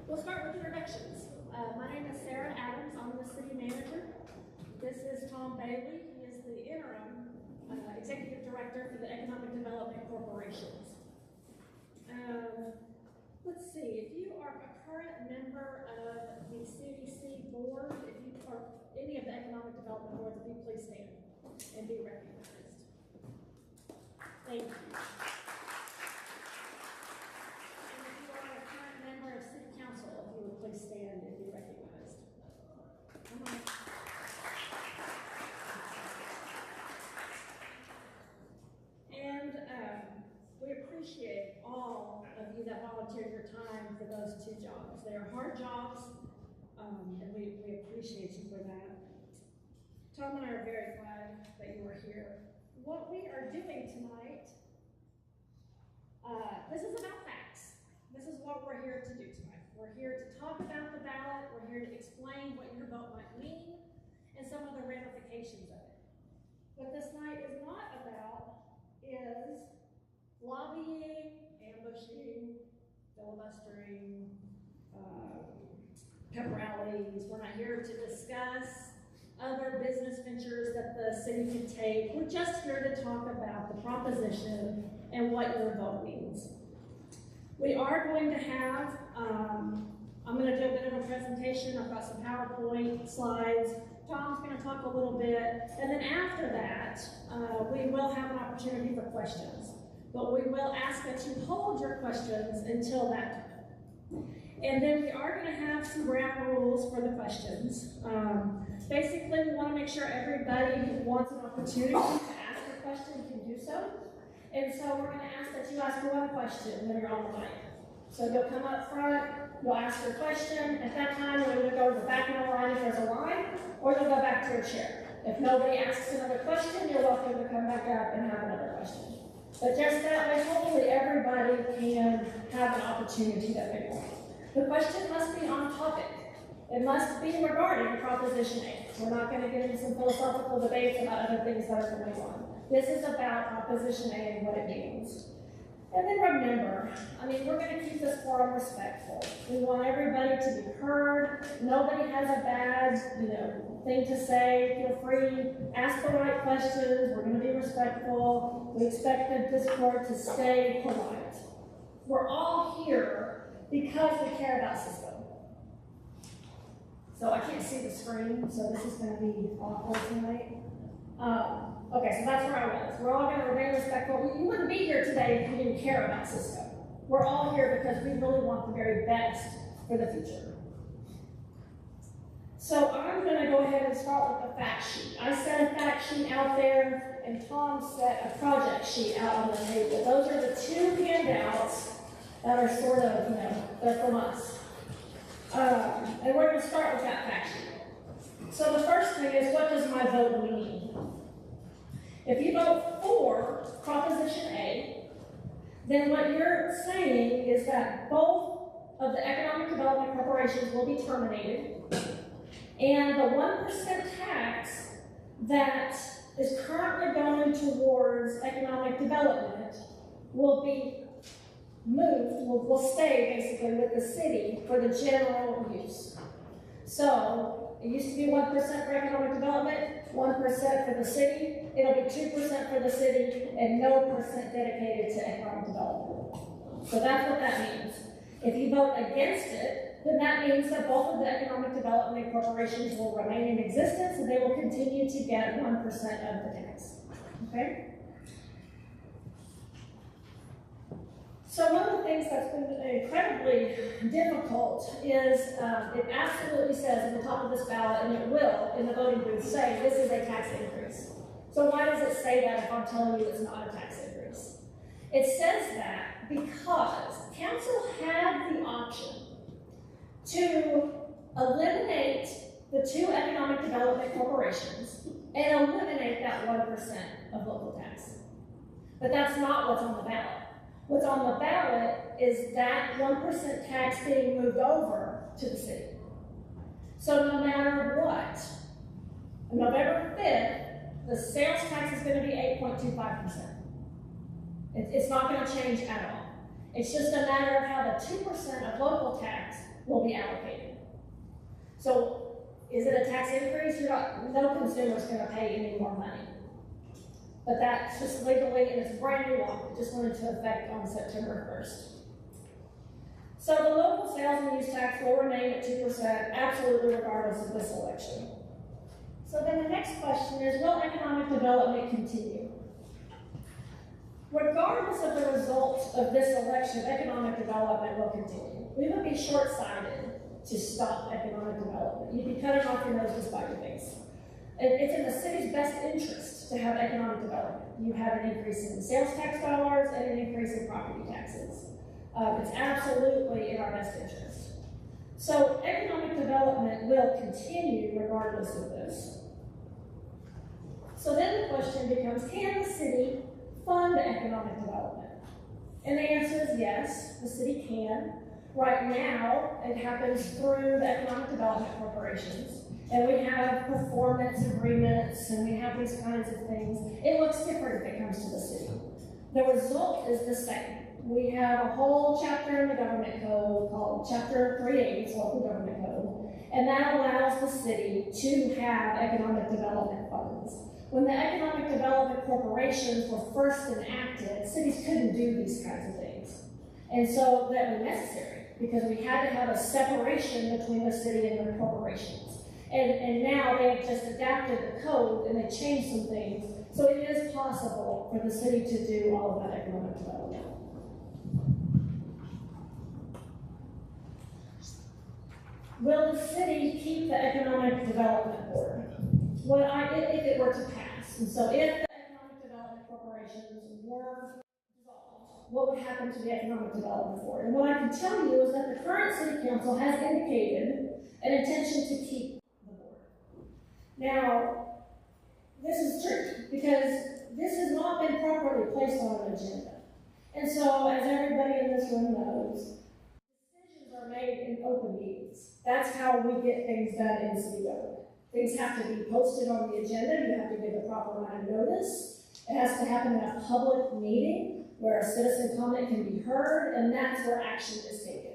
We'll start with introductions. My name is Sarah Adams. I'm the city manager. This is Tom Bailey. He is the interim executive director for the Economic Development Corporations. Let's see, if you are a current member of the CDC board, if you are any of the economic development boards, if you please stand and be recognized. Thank you. Member of City Council, if you would please stand and be recognized. Come on. And we appreciate all of you that volunteered your time for those two jobs. They are hard jobs, and we appreciate you for that. Tom and I are very glad that you are here. What we are doing tonight, this is about facts. This is what we're here to do tonight. We're here to talk about the ballot. We're here to explain what your vote might mean and some of the ramifications of it. What this night is not about is lobbying, ambushing, filibustering, pep rallies. We're not here to discuss other business ventures that the city can take. We're just here to talk about the proposition and what your vote means. We are going to have, I'm going to do a bit of a presentation. I've got some PowerPoint slides. Tom's going to talk a little bit. And then after that, we will have an opportunity for questions. But we will ask that you hold your questions until that time. And then we are going to have some ground rules for the questions. Basically, we want to make sure everybody who wants an opportunity to ask a question can do so. And so we're going to ask that you ask one question when you're on the mic. So you'll come up front, you'll ask your question. At that time, you'll either go to the back of the line if there's a line, or you'll go back to your chair. If nobody asks another question, you're welcome to come back up and have another question. But just that way, hopefully everybody can have an opportunity that they want. The question must be on topic. It must be regarding Proposition 8. We're not going to get into some philosophical debates about other things that are going on. This is about Proposition 8 and what it means. And then remember, we're going to keep this forum respectful. We want everybody to be heard. Nobody has a bad, thing to say. Feel free, ask the right questions. We're going to be respectful. We expect the discord to stay polite. We're all here because we care about Cisco. So I can't see the screen, so this is going to be awkward tonight. Okay, so that's where I was. We're all going to remain respectful. You wouldn't be here today if you didn't care about Cisco. We're all here because we really want the very best for the future. So I'm going to go ahead and start with the fact sheet. I set a fact sheet out there, and Tom set a project sheet out on the table. Those are the two handouts that are sort of, they're from us. And we're going to start with that fact sheet. So the first thing is, what does my vote mean? If you vote for Proposition A, then what you're saying is that both of the economic development corporations will be terminated, and the 1% tax that is currently going towards economic development will be moved, will stay basically with the city for the general use. So it used to be 1% for economic development, 1% for the city. It'll be 2% for the city and no percent dedicated to economic development. So that's what that means. If you vote against it, then that means that both of the economic development corporations will remain in existence and they will continue to get 1% of the tax. Okay? So one of the things that's been incredibly difficult is it absolutely says at the top of this ballot, and it will in the voting booth say this is a tax increase. So why does it say that if I'm telling you it's not a tax increase? It says that because council had the option to eliminate the two economic development corporations and eliminate that 1% of local tax. But that's not what's on the ballot. What's on the ballot is that 1% tax being moved over to the city. So no matter what, on November 5th, the sales tax is going to be 8.25%. It's not going to change at all. It's just a matter of how the 2% of local tax will be allocated. So is it a tax increase? No consumer's going to pay any more money. But that's just legally, and it's a brand new law. It just went into effect on September 1st. So the local sales and use tax will remain at 2%, absolutely regardless of this election. So then the next question is, will economic development continue? Regardless of the results of this election, economic development will continue. We would be short-sighted to stop economic development. You'd be cutting off your nose to spite your face. It's in the city's best interest to have economic development. You have an increase in sales tax dollars and an increase in property taxes. It's absolutely in our best interest. So economic development will continue regardless of this. So then the question becomes, can the city fund economic development? And the answer is yes, the city can. Right now, it happens through the economic development corporations. And we have performance agreements, and we have these kinds of things. It looks different if it comes to the city. The result is the same. We have a whole chapter in the government code called Chapter 380, it's local government code, and that allows the city to have economic development funds. When the economic development corporations were first enacted, cities couldn't do these kinds of things. And so that was necessary because we had to have a separation between the city and the corporations. And now they have just adapted the code and they changed some things. So it is possible for the city to do all of that economic development. Will the city keep the Economic Development Board? If it were to pass. And so if the Economic Development Corporations were dissolved, what would happen to the Economic Development Board? And what I can tell you is that the current city council has indicated an intention to keep the board. Now, this is tricky because this has not been properly placed on an agenda. And so, as everybody in this room knows, decisions are made in open meetings. That's how we get things done in city government. Things have to be posted on the agenda. You have to give a proper amount of notice. It has to happen in a public meeting where a citizen comment can be heard, and that's where action is taken.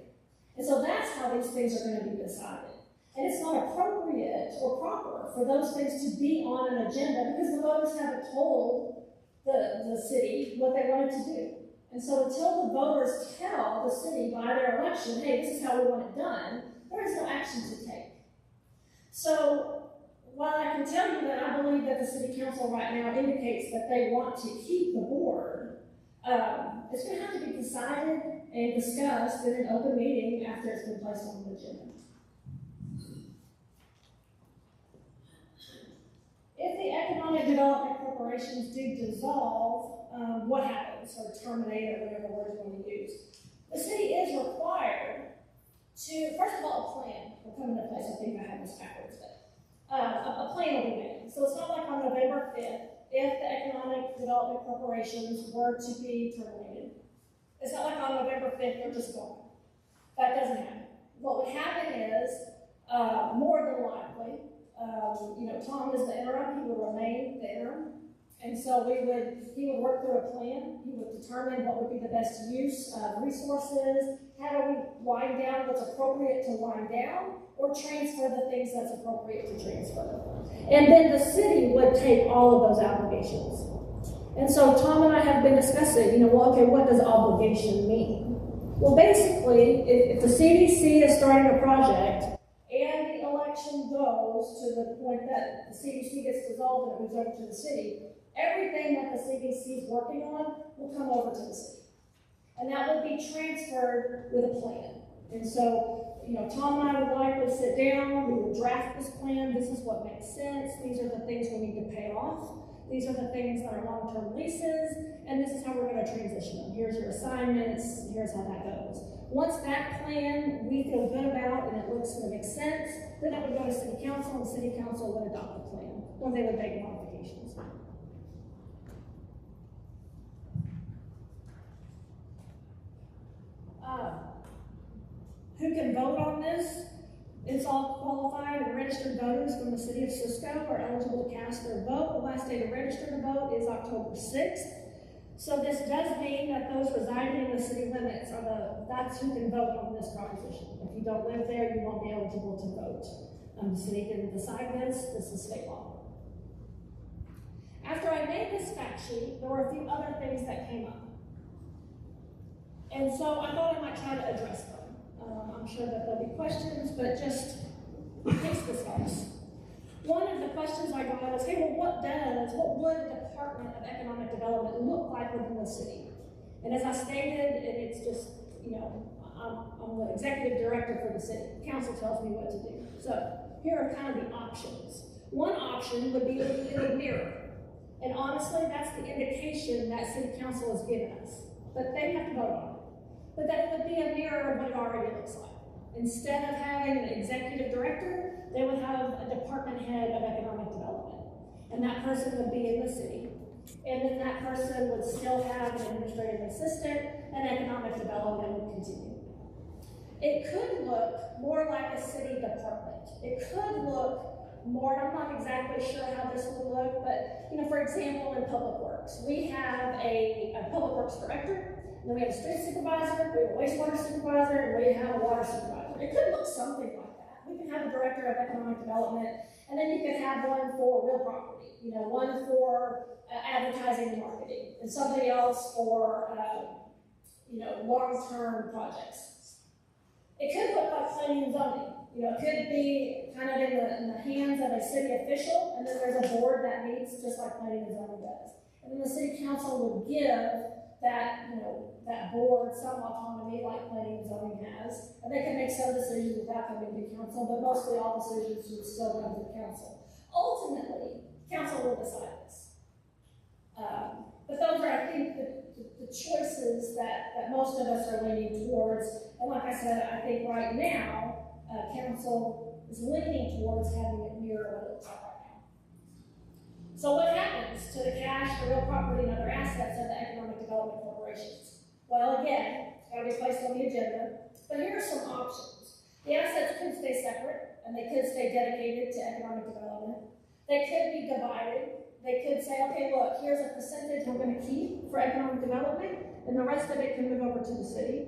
And so that's how these things are going to be decided. And it's not appropriate or proper for those things to be on an agenda because the voters haven't told the city what they wanted to do. And so until the voters tell the city by their election, hey, this is how we want it done, there is no action to take. So while I can tell you that I believe that the city council right now indicates that they want to keep the board, it's going to have to be decided and discussed in an open meeting after it's been placed on the agenda. If the economic development corporations do dissolve, what happens, or terminate, or whatever word you want to use? The city is required to, first of all, a plan will come into place. I think I have this backwards, but a plan will be made. So it's not like on November 5th, if the economic development corporations were to be terminated. It's not like on November 5th, they're just gone. That doesn't happen. What would happen is, more than likely, Tom is the interim, he would remain the interim. And so he would work through a plan. He would determine what would be the best use of resources. How do we wind down what's appropriate to wind down, or transfer the things that's appropriate to transfer. And then the city would take all of those obligations. And so Tom and I have been discussing, what does obligation mean? Well, basically, if the CDC is starting a project and the election goes to the point that the CDC gets dissolved and it moves over to the city, everything that the CDC is working on will come over to the city. And that will be transferred with a plan. And so, Tom and I would likely sit down, we would draft this plan, this is what makes sense, these are the things we need to pay off, these are the things that are long-term leases, and this is how we're going to transition them. Here's your assignments, here's how that goes. Once that plan we feel good about and it looks going to make sense, then it would go to City Council, and City Council would adopt the plan, or they would make modifications. Who can vote on this? It's all qualified and registered voters from the city of Cisco are eligible to cast their vote. The last day to register to vote is October 6th. So this does mean that those residing in the city limits that's who can vote on this proposition. If you don't live there, you won't be eligible to vote. The city can decide this is state law. After I made this fact sheet, there were a few other things that came up. And so I thought I might try to address them. I'm sure that there'll be questions, but just in case this helps. One of the questions I got was, hey, well, what would a Department of Economic Development look like within the city? And as I stated, and it's just, I'm the executive director for the city. Council tells me what to do. So here are kind of the options. One option would be a mirror. And honestly, that's the indication that city council has given us. But they have to vote on it. But that would be a mirror of what it already looks like. Instead of having an executive director, they would have a department head of economic development. And that person would be in the city. And then that person would still have an administrative assistant, and economic development would continue. It could look more like a city department. It could look more, and I'm not exactly sure how this would look, but for example, in public works, we have a public works director, and then we have a street supervisor, we have a wastewater supervisor, and we have a water supervisor. It could look something like that. We can have a director of economic development, and then you could have one for real property, one for advertising and marketing, and somebody else for long-term projects. It could look like planning and zoning. It could be kind of in the hands of a city official, and then there's a board that meets just like planning and zoning does. And then the city council would give that board some autonomy like planning and zoning has, and they can make some decisions without coming to council, but mostly all decisions would still come to the council. Ultimately, council will decide this. But those are, I think, the choices that most of us are leaning towards. And like I said, I think right now, council is leaning towards having it mirror what it looks like right now. So what happens to the cash, the real property, and other assets of the economic development corporations? Well, again, it's got to be placed on the agenda. But here are some options. The assets could stay separate, and they could stay dedicated to economic development. They could be divided. They could say, okay, look, here's a percentage we're going to keep for economic development, and the rest of it can move over to the city.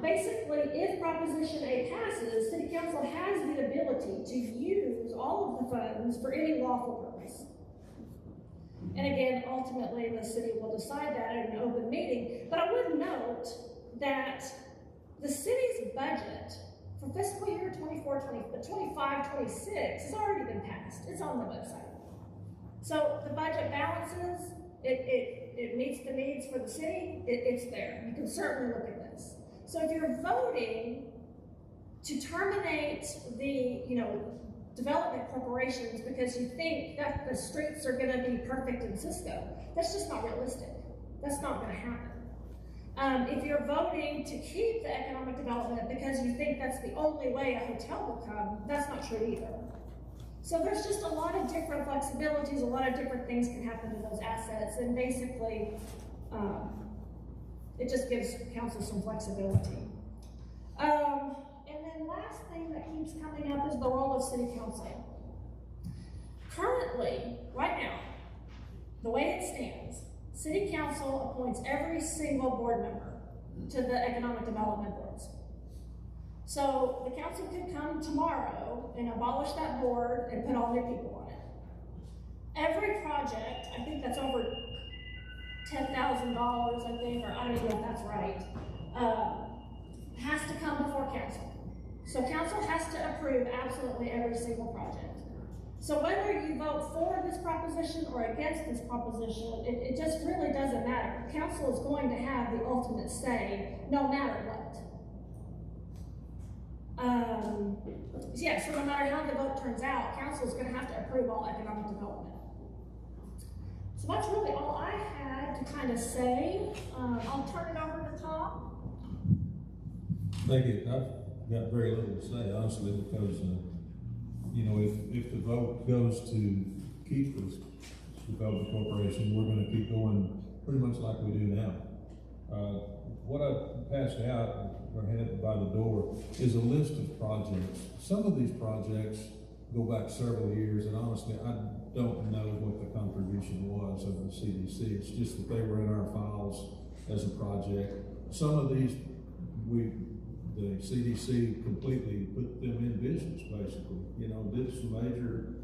Basically, if Proposition A passes, City Council has the ability to use all of the funds for any lawful purpose. And again, ultimately, the city will decide that in an open meeting. But I would note that the city's budget for fiscal year 25-26 has already been passed. It's on the website. So the budget balances, it meets the needs for the city, it's there. You can certainly look at this. So if you're voting to terminate the development corporations because you think that the streets are going to be perfect in Cisco, that's just not realistic. That's not going to happen. If you're voting to keep the economic development because you think that's the only way a hotel will come, that's not true either. So there's just a lot of different flexibilities, a lot of different things can happen to those assets, and basically, it just gives council some flexibility. And then last thing that keeps coming up is the role of city council. Currently, right now, the way it stands, city council appoints every single board member to the economic development boards. So the council could come tomorrow and abolish that board and put all new people on it. Every project, I think that's over $10,000, I think, or I don't even know if that's right, has to come before council. So council has to approve absolutely every single project. So whether you vote for this proposition or against this proposition, it just really doesn't matter. Council is going to have the ultimate say no matter what. So no matter how the vote turns out, council is going to have to approve all economic development. So that's really all I had to kind of say. I'll turn it over to Tom. Thank you. I've got very little to say, honestly, because if the vote goes to keep this development corporation, we're going to keep going pretty much like we do now. What I passed out or had by the door is a list of projects. Some of these projects go back several years, and honestly, I don't know what the contribution was of the CDC. It's just that they were in our files as a project. Some of these, the CDC completely put them in business, basically. You know, did some major,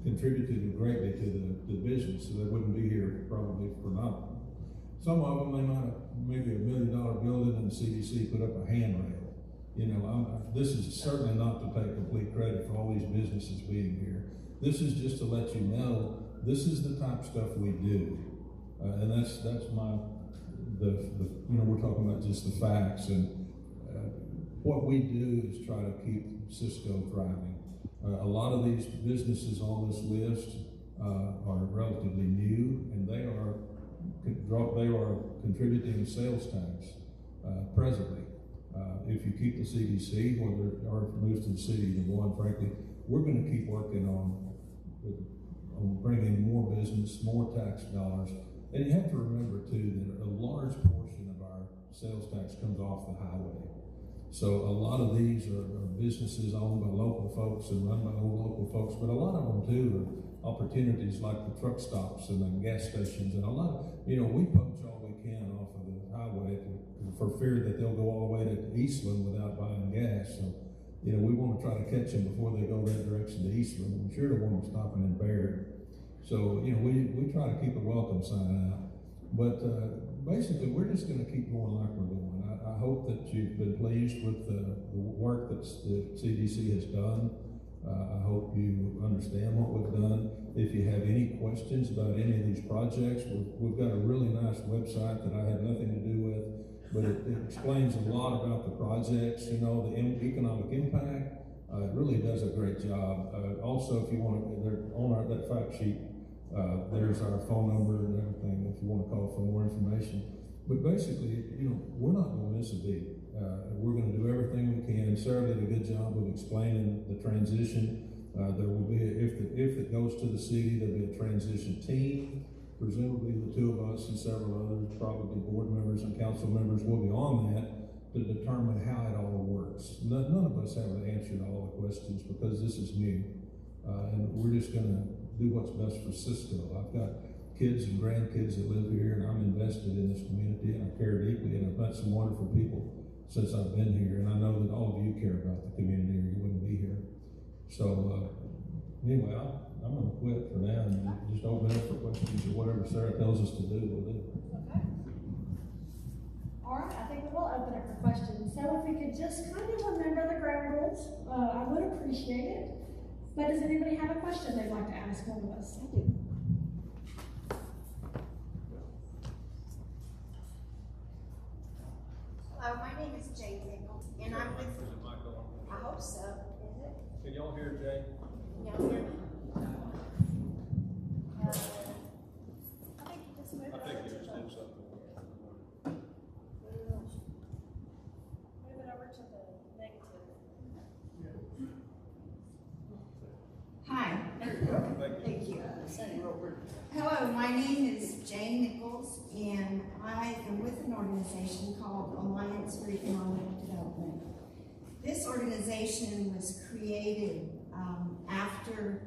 contributed greatly to the business, so they wouldn't be here probably for nothing. Some of them, they might have maybe $1 million building and the CDC put up a handrail. You know, this is certainly not to take complete credit for all these businesses being here. This is just to let you know, this is the type of stuff we do. And that's my, you know, we're talking about just the facts, and what we do is try to keep Cisco thriving. A lot of these businesses on this list are relatively new, and they are contributing sales tax presently. If you keep the CDC, whether or moves to the city, either one, frankly, we're going to keep working on bringing more business, more tax dollars. And you have to remember too that a large portion of our sales tax comes off the highway. So a lot of these are businesses owned by local folks and run by local folks, but a lot of them too are opportunities like the truck stops and the gas stations, and a lot of, you know, we poach all we can off of the highway for fear that they'll go all the way to Eastland without buying gas. So, you know, we want to try to catch them before they go that direction to Eastland. I'm sure they want them stopping in Baird. So, you know, we try to keep a welcome sign out. But basically, we're just going to keep going like we're going. I hope that you've been pleased with the work that the CDC has done. I hope you understand what we've done. If you have any questions about any of these projects, we've got a really nice website that I have nothing to do with, but it explains a lot about the projects, you know, the economic impact. It really does a great job. Also, if you want to, on that fact sheet, there's our phone number and everything if you want to call for more information. But basically, you know, we're not going to miss a beat. We're going to do everything we can. Sarah did a good job of explaining the transition. There will be, if it goes to the city, there'll be a transition team. Presumably the two of us and several others, probably board members and council members, will be on that to determine how it all works. None of us have an answer to all the questions because this is new. And we're just going to do what's best for Cisco. I've got kids and grandkids that live here, and I'm invested in this community, and I care deeply, and I've met some wonderful people since I've been here, and I know that all of you care about the community or you wouldn't be here. So anyway, I'm going to quit for now and just open up for questions or whatever Sarah tells us to do, we'll do. Okay. All right, I think we will open up for questions. So if we could just kind of remember the ground rules, I would appreciate it. But does anybody have a question they'd like to ask one of us? I do. Hello, my name is Jane Nichols, and I'm with. Is it Michael? I hope so. Is it? Can y'all hear Jay? Can y'all hear me? I think you just moved I think over you to just the. did something. Move it over to the negative. Hi. Thank you. Hello, my name is Jane Nichols, and I am with an organization called Alliance for Economic Development. This organization was created after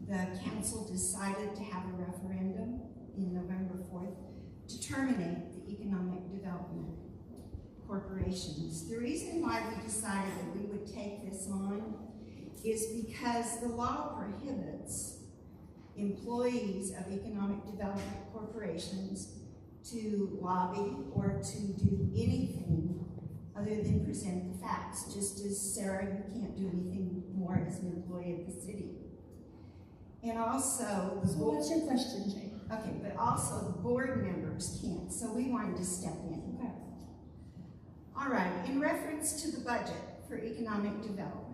the council decided to have a referendum in November 4th to terminate the economic development corporations. The reason why we decided that we would take this on is because the law prohibits employees of economic development corporations to lobby or to do anything other than present the facts. Just as Sarah, you can't do anything more as an employee of the city. And also, So what's your question, Jane? okay, but also the board members can't, so we wanted to step in. Okay. All right, in reference to the budget for economic development,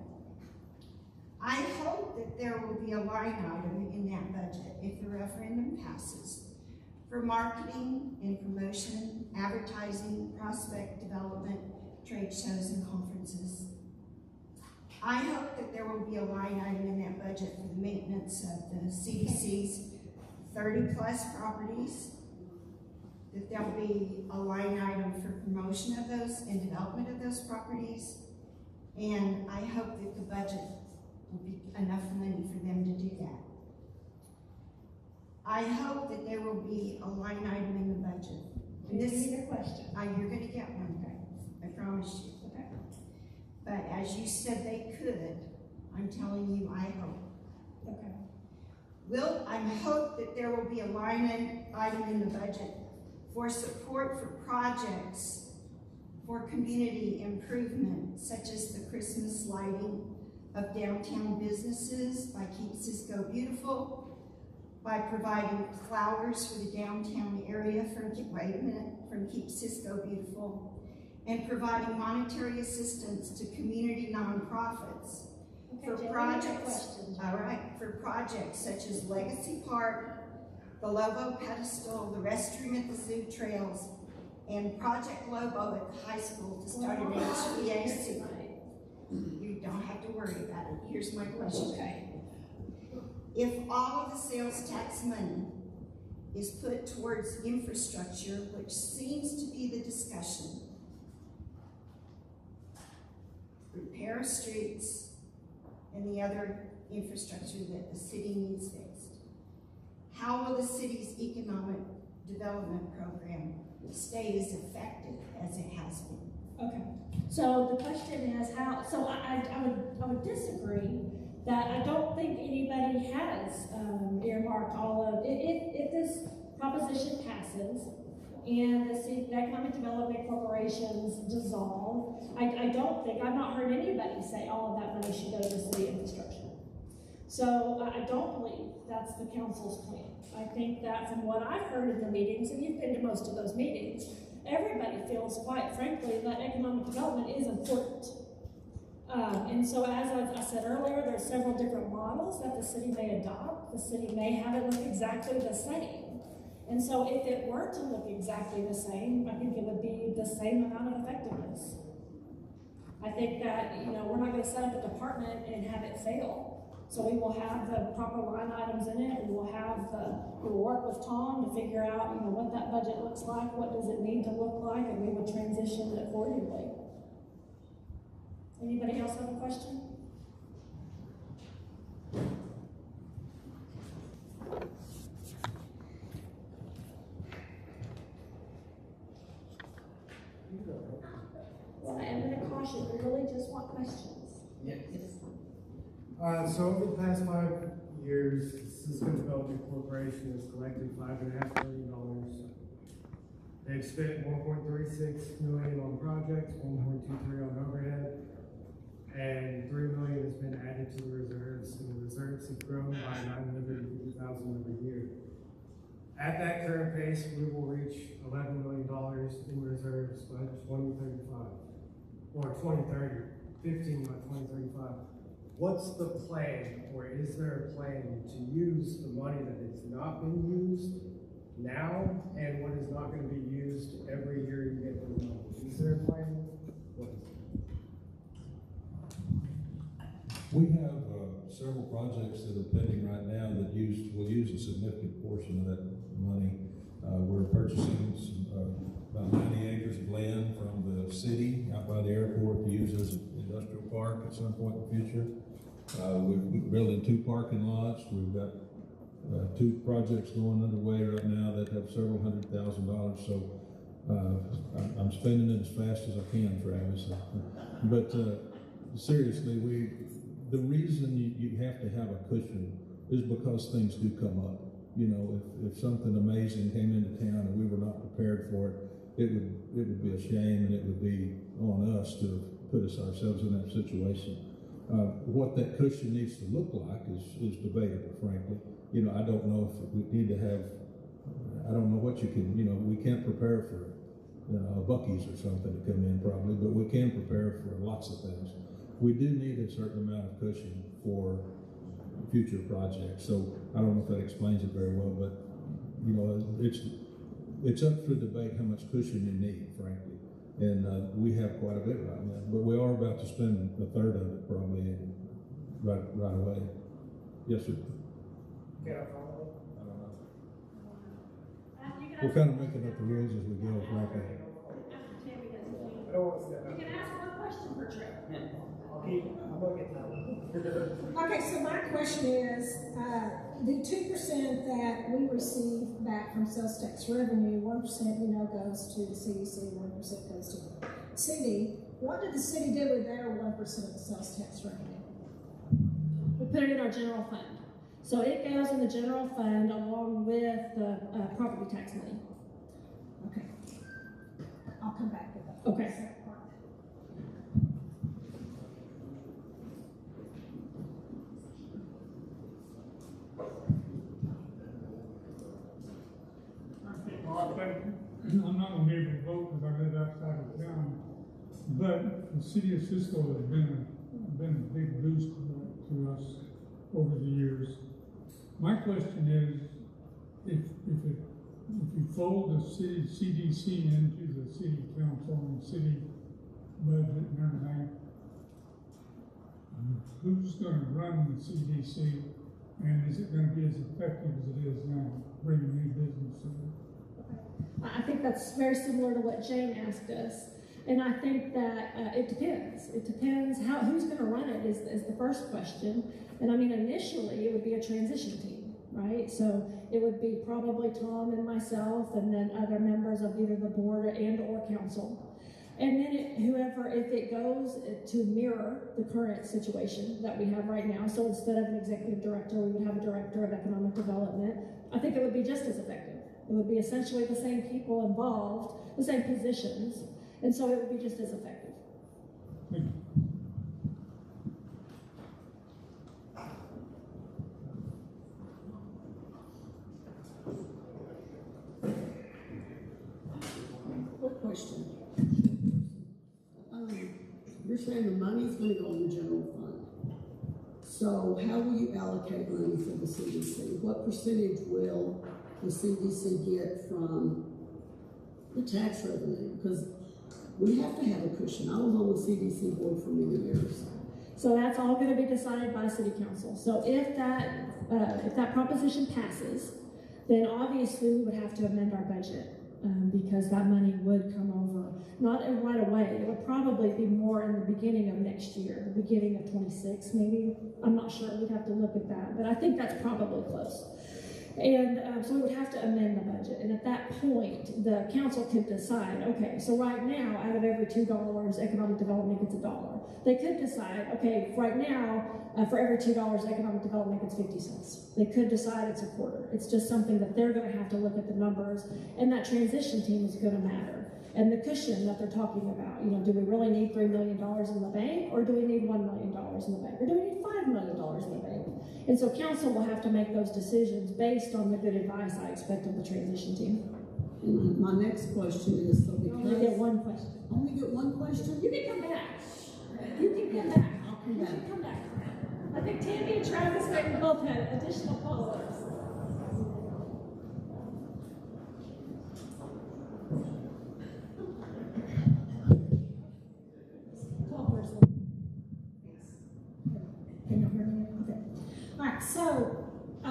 I hope that there will be a line item in that budget if the referendum passes for marketing and promotion, advertising, prospect development, trade shows and conferences. I hope that there will be a line item in that budget for the maintenance of the CDC's 30+ properties, that there'll be a line item for promotion of those and development of those properties, and I hope that the budget will be enough money for them to do that. I hope that there will be a line item in the budget. And this is a question. you're gonna get one, I promise you. Okay. But as you said they could, I'm telling you, I hope. Okay. I hope that there will be a line item in the budget for support for projects for community improvement, such as the Christmas lighting of downtown businesses by Keep Cisco Beautiful, by providing flowers for the downtown area from Keep Cisco Beautiful, and providing monetary assistance to community nonprofits for projects. All right, for projects such as Legacy Park, the Lobo Pedestal, the restroom at the Zoo Trails, and Project Lobo at the high school to start an HVAC. You don't have to worry about it. Here's my question. Okay. If all of the sales tax money is put towards infrastructure, which seems to be the discussion, repair streets and the other infrastructure that the city needs fixed, how will the city's economic development program stay as effective as it has been? Okay. So the question is how, so I would disagree that I don't think anybody has earmarked all of, if this proposition passes and the Economic Development Corporations dissolve, I don't think, I've not heard anybody say all of that money should go to the city infrastructure. So I don't believe that's the council's plan. I think that from what I've heard in the meetings, and you've been to most of those meetings, everybody feels, quite frankly, that economic development is important. And so as I said earlier, there's several different models that the city may adopt. The city may have it look exactly the same. And so if it were to look exactly the same, I think it would be the same amount of effectiveness. I think that, we're not going to set up a department and have it fail. So we will have the proper line items in it. We'll work with Tom to figure out, what that budget looks like, what does it need to look like, and we would transition it accordingly. Anybody else have a question? Well, I am going to caution, we really just want questions. Yes. So over the past 5 years, Cisco Development Corporation has collected $5.5 million. They've spent $1.36 million on projects, $1.23 on overhead, and $3 million has been added to the reserves, and the reserves have grown by $950,000 every year. At that current pace, we will reach $11 million in reserves by 2035, or 2030, 15 by 2035. What's the plan, or is there a plan to use the money that has not been used now and what is not going to be used every year you get the money? Is there a plan? What is it? We have several projects that are pending right now that will use a significant portion of that money. We're purchasing about 90 acres of land from the city out by the airport to use as an industrial park at some point in the future. We're building 2 parking lots. We've got 2 projects going underway right now that have several $100,000. So I'm spending it as fast as I can, Travis. But seriously, the reason you have to have a cushion is because things do come up. If something amazing came into town and we were not prepared for it, it would be a shame, and it would be on us to put ourselves in that situation. What that cushion needs to look like is debatable, frankly. I don't know if we need to have, I don't know what you can, we can't prepare for, Buc-ee's or something to come in probably, but we can prepare for lots of things. We do need a certain amount of cushion for future projects. So I don't know if that explains it very well, but, it's up for debate how much cushion you need, frankly. And we have quite a bit right now, but we are about to spend a third of it probably right away. Yes, sir. Can I follow up? I don't know. We're kind of making up the rules as we go, frankly. I don't want to step You out. can ask one question per trip. I'm going to get that one. Okay, so my question is, the 2% that we receive back from sales tax revenue, 1% we know goes to the CDC, 1% goes to the city. What did the city do with their 1% of the sales tax revenue? We put it in our general fund. So it goes in the general fund along with the property tax money. Okay. I'll come back to that. Okay. Second part. I'm not gonna be able to vote because I live outside of town, but the city of Cisco has been a big boost to us over the years. My question is, if you fold the city CDC into the city council and city budget and everything, who's gonna run the CDC, and is it gonna be as effective as it is now, bringing new business in? I think that's very similar to what Jane asked us. And I think that it depends. It depends who's going to run it is the first question. And I mean, initially it would be a transition team, right? So it would be probably Tom and myself and then other members of either the board and or council. And then if it goes to mirror the current situation that we have right now, so instead of an executive director, we would have a director of economic development, I think it would be just as effective. It would be essentially the same people involved, the same positions, and so it would be just as effective. Quick question. You're saying the money's going to go in the general fund. So how will you allocate money for the CDC? What percentage will the CDC get from the tax revenue? Because we have to have a cushion. I was on the CDC board for many years. So that's all going to be decided by City Council. So if that proposition passes, then obviously we would have to amend our budget because that money would come over, not right away. It would probably be more in the beginning of next year, the beginning of 26 maybe. I'm not sure. We'd have to look at that, but I think that's probably close. And so we would have to amend the budget. And at that point, the council could decide, okay, so right now, out of every $2, economic development gets $1. They could decide, okay, right now, for every $2, economic development gets 50 cents. They could decide it's a quarter. It's just something that they're gonna have to look at the numbers, and that transition team is gonna matter. And the cushion that they're talking about, do we really need $3 million in the bank, or do we need $1 million in the bank, or do we need $5 million in the bank? And so council will have to make those decisions based on the good advice I expect of the transition team. And my next question is, so because... You only get one question. Only get one question? You can come back. You can come back. I'll come back. You can come back. I think Tammy and Travis maybe both had additional follow-ups. Can you hear me? Okay. All right, so I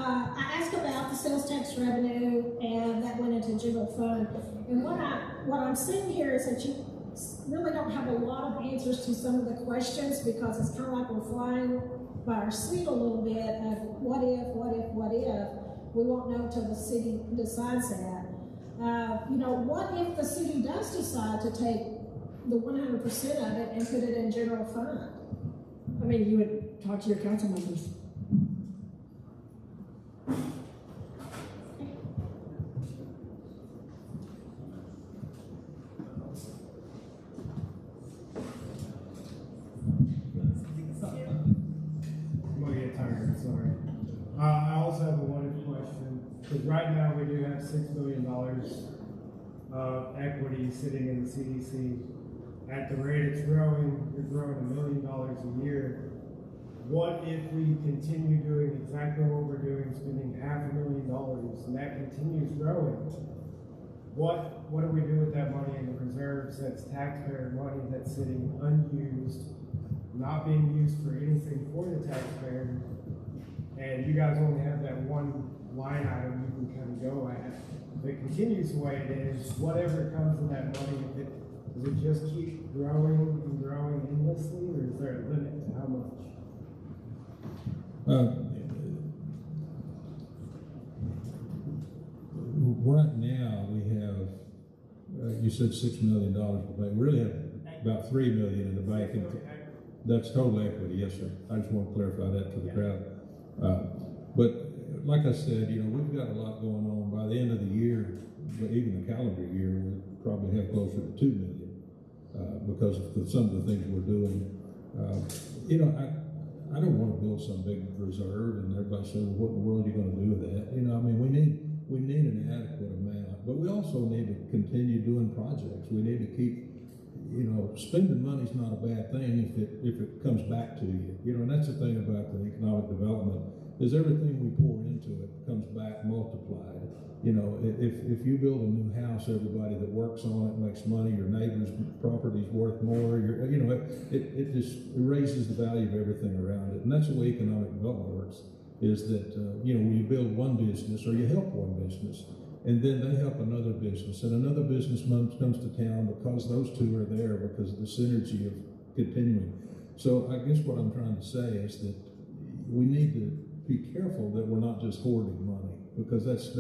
asked about the sales tax revenue, and that went into general fund. And what I'm seeing here is that you really don't have a lot of answers to some of the questions, because it's kind of like we're flying by our seat a little bit of what if. We won't know until the city decides that. What if the city does decide to take the 100% of it and put it in general fund? I mean, you would talk to your council members. I'm gonna get tired, sorry. I also have a one question, because right now we do have $6 million of equity sitting in the CDC. At the rate it's growing, you're growing $1 million a year. What if we continue doing exactly what we're doing, spending $500,000, and that continues growing? What do we do with that money in the reserves? That's taxpayer money that's sitting unused, not being used for anything for the taxpayer, and you guys only have that one line item you can kind of go at. If it continues the way it is, whatever comes of that money, does it just keep growing and growing endlessly, or is there a limit to how much? Right now, we have, you said $6 million in the bank. We really have about $3 million in the bank. And that's total equity, yes, sir. I just want to clarify that to the crowd. But like I said, you know, we've got a lot going on. By the end of the year, even the calendar year, we'll probably have closer to $2 million because of some of the things we're doing. You know, I don't want to build some big reserve and everybody saying, well, what in the world are you going to do with that? You know, I mean, we need an adequate amount, but we also need to continue doing projects. We need to keep, you know, spending money's not a bad thing if it comes back to you. You know, and that's the thing about the economic development is everything we pour into it comes back multiplied. You know, if you build a new house, everybody that works on it makes money, your neighbor's property's worth more, you know, it just raises the value of everything around it. And that's the way economic development works, is that, you know, when you build one business or you help one business, and then they help another business, and another business comes to town because those two are there because of the synergy of continuing. So I guess what I'm trying to say is that we need to be careful that we're not just hoarding money, because that's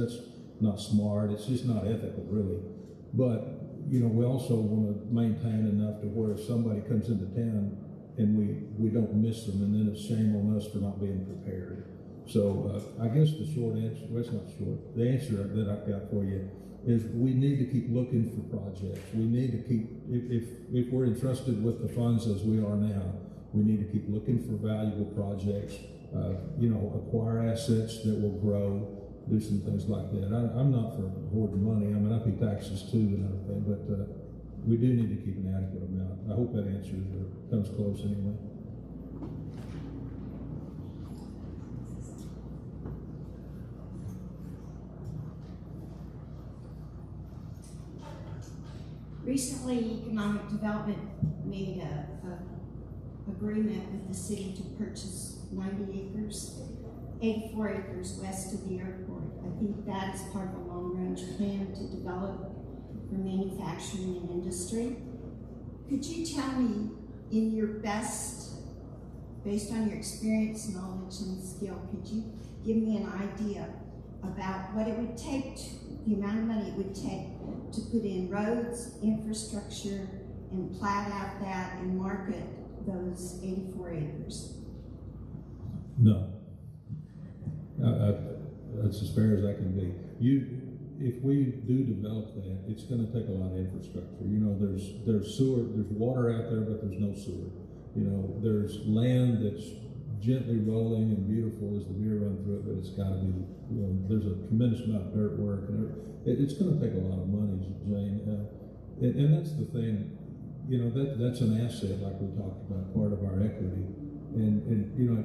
not smart. It's just not ethical, really. But, you know, we also want to maintain enough to where if somebody comes into town and we don't miss them, and then it's shame on us for not being prepared. So I guess the short answer, well, it's not short, the answer that I've got for you is we need to keep looking for projects. We need to keep, if we're entrusted with the funds as we are now, we need to keep looking for valuable projects, you know, acquire assets that will grow, do some things like that. I'm not for hoarding money. I mean, I pay taxes too and everything, but we do need to keep an adequate amount. I hope that answers or comes close anyway. Recently, economic development made a agreement with the city to purchase 90 acres, 84 acres west of the airport. I think that is part of a long-range plan to develop for manufacturing and industry. Could you tell me, in your best, based on your experience, knowledge, and skill, could you give me an idea about what it would take, the amount of money it would take to put in roads, infrastructure, and plat out that and market those 84 acres? No. That's as fair as I can be. If we do develop that, it's going to take a lot of infrastructure. You know, there's sewer, there's water out there, but there's no sewer. You know, there's land that's gently rolling and beautiful as the deer run through it, but it's got to be, you know, there's a tremendous amount of dirt work, and it's going to take a lot of money, Jane. And that's the thing, you know, that's an asset, like we talked about, part of our equity. And you know,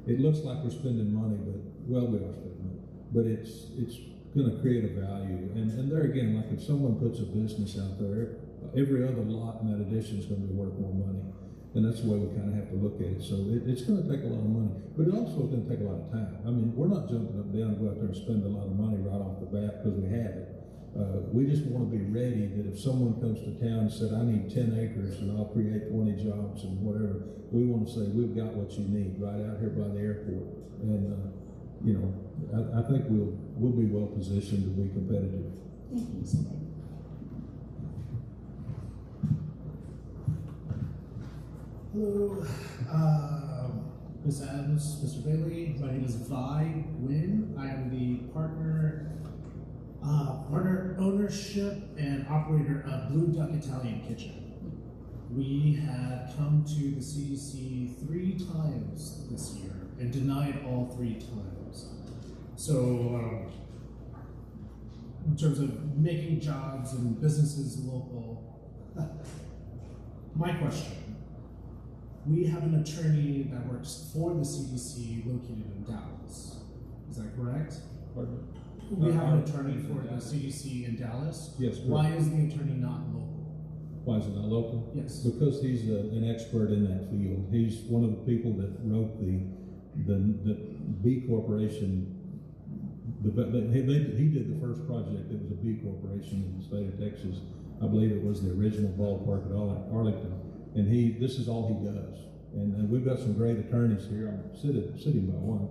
it looks like we're spending money, but, well, we are spending money, but it's going to create a value. And there again, like if someone puts a business out there, every other lot in that addition is going to be worth more money. And that's the way we kind of have to look at it. So it's going to take a lot of money, but it also is going to take a lot of time. I mean, we're not jumping up and down to go out there and spend a lot of money right off the bat because we have it. We just want to be ready that if someone comes to town and said, I need 10 acres and I'll create 20 jobs and whatever, we want to say, we've got what you need right out here by the airport. And, you know, I think we'll be well positioned to be competitive. Thank you. Hello, Ms. Adams, Mr. Bailey. My name is Vi Nguyen. I am the partner ownership and operator of Blue Duck Italian Kitchen. We had come to the CDC 3 times this year and denied all 3 times. So, in terms of making jobs and businesses local, my question. We have an attorney that works for the CDC located in Dallas. Is that correct? Pardon? We have an attorney for the CDC in Dallas. Yes. Correct. Why is the attorney not local? Why is it not local? Yes. Because he's an expert in that field. He's one of the people that wrote the B Corporation. He did the first project that was a B Corporation in the state of Texas. I believe it was the original ballpark at Arlington. And this is all he does. And we've got some great attorneys here, I'm sitting by one,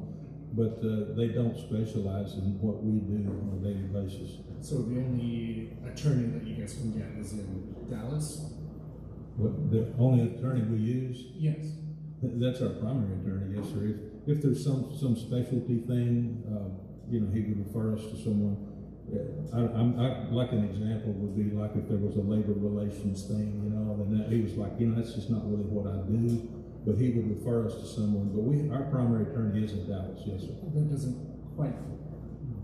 but they don't specialize in what we do on a daily basis. So the only attorney that you guys can get is in Dallas? The only attorney we use, Yes. that's our primary attorney, yes, sir. If there's some specialty thing, he would refer us to someone. Like an example would be like if there was a labor relations thing, then he was like, that's just not really what I do, but he would refer us to someone. But our primary attorney is in Dallas, yes, sir. That doesn't quite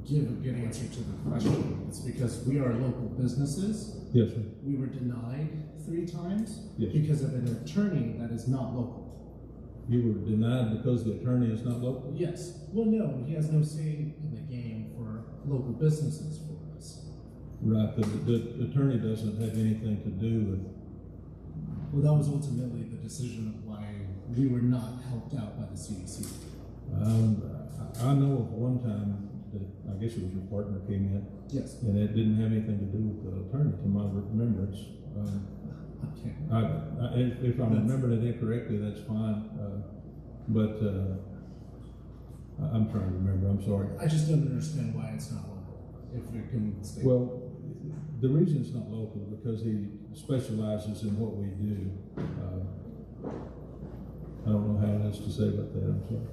give a good answer to the question. It's because we are local businesses. Yes, sir. We were denied 3 times Yes. because of an attorney that is not local. You were denied because the attorney is not local? Yes. Well, no, he has no say in the game for local businesses for us. Right, the attorney doesn't have anything to do with. Well, that was ultimately the decision of why we were not helped out by the CDC. I know of one time that I guess it was your partner came in, Yes. and it didn't have anything to do with the attorney, to my remembrance. Okay. If I'm remembering it incorrectly, that's fine. But I'm trying to remember. I'm sorry. I just don't understand why it's not local. If you can state. Well, the reason it's not local is because he specializes in what we do. I don't know how else to say about that. I'm sorry.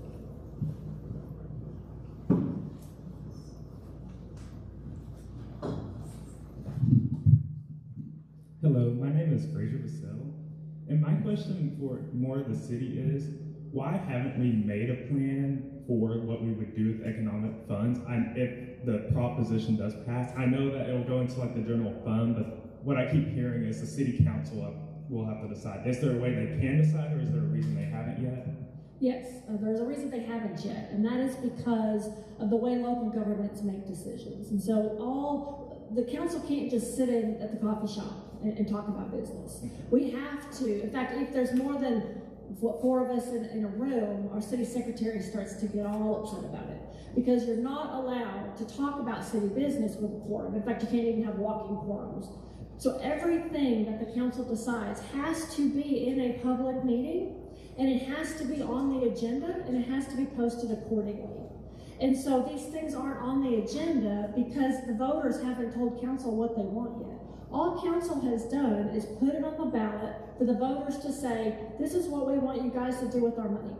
Hello, my name is Fraser Vassell, and my question for more of the city is, why haven't we made a plan for what we would do with economic funds? If the proposition does pass, I know that it will go into like the general fund, but what I keep hearing is the city council will have to decide. Is there a way they can decide, or is there a reason they haven't yet? Yes, there's a reason they haven't yet, and that is because of the way local governments make decisions. And so the council can't just sit in at the coffee shop and talk about business. We have to, in fact, if there's more than 4 of us in a room, our city secretary starts to get all upset about it, because you're not allowed to talk about city business with a quorum. In fact, you can't even have walking quorums. So everything that the council decides has to be in a public meeting, and it has to be on the agenda, and it has to be posted accordingly. And so these things aren't on the agenda because the voters haven't told council what they want yet. All council has done is put it on the ballot for the voters to say, this is what we want you guys to do with our money.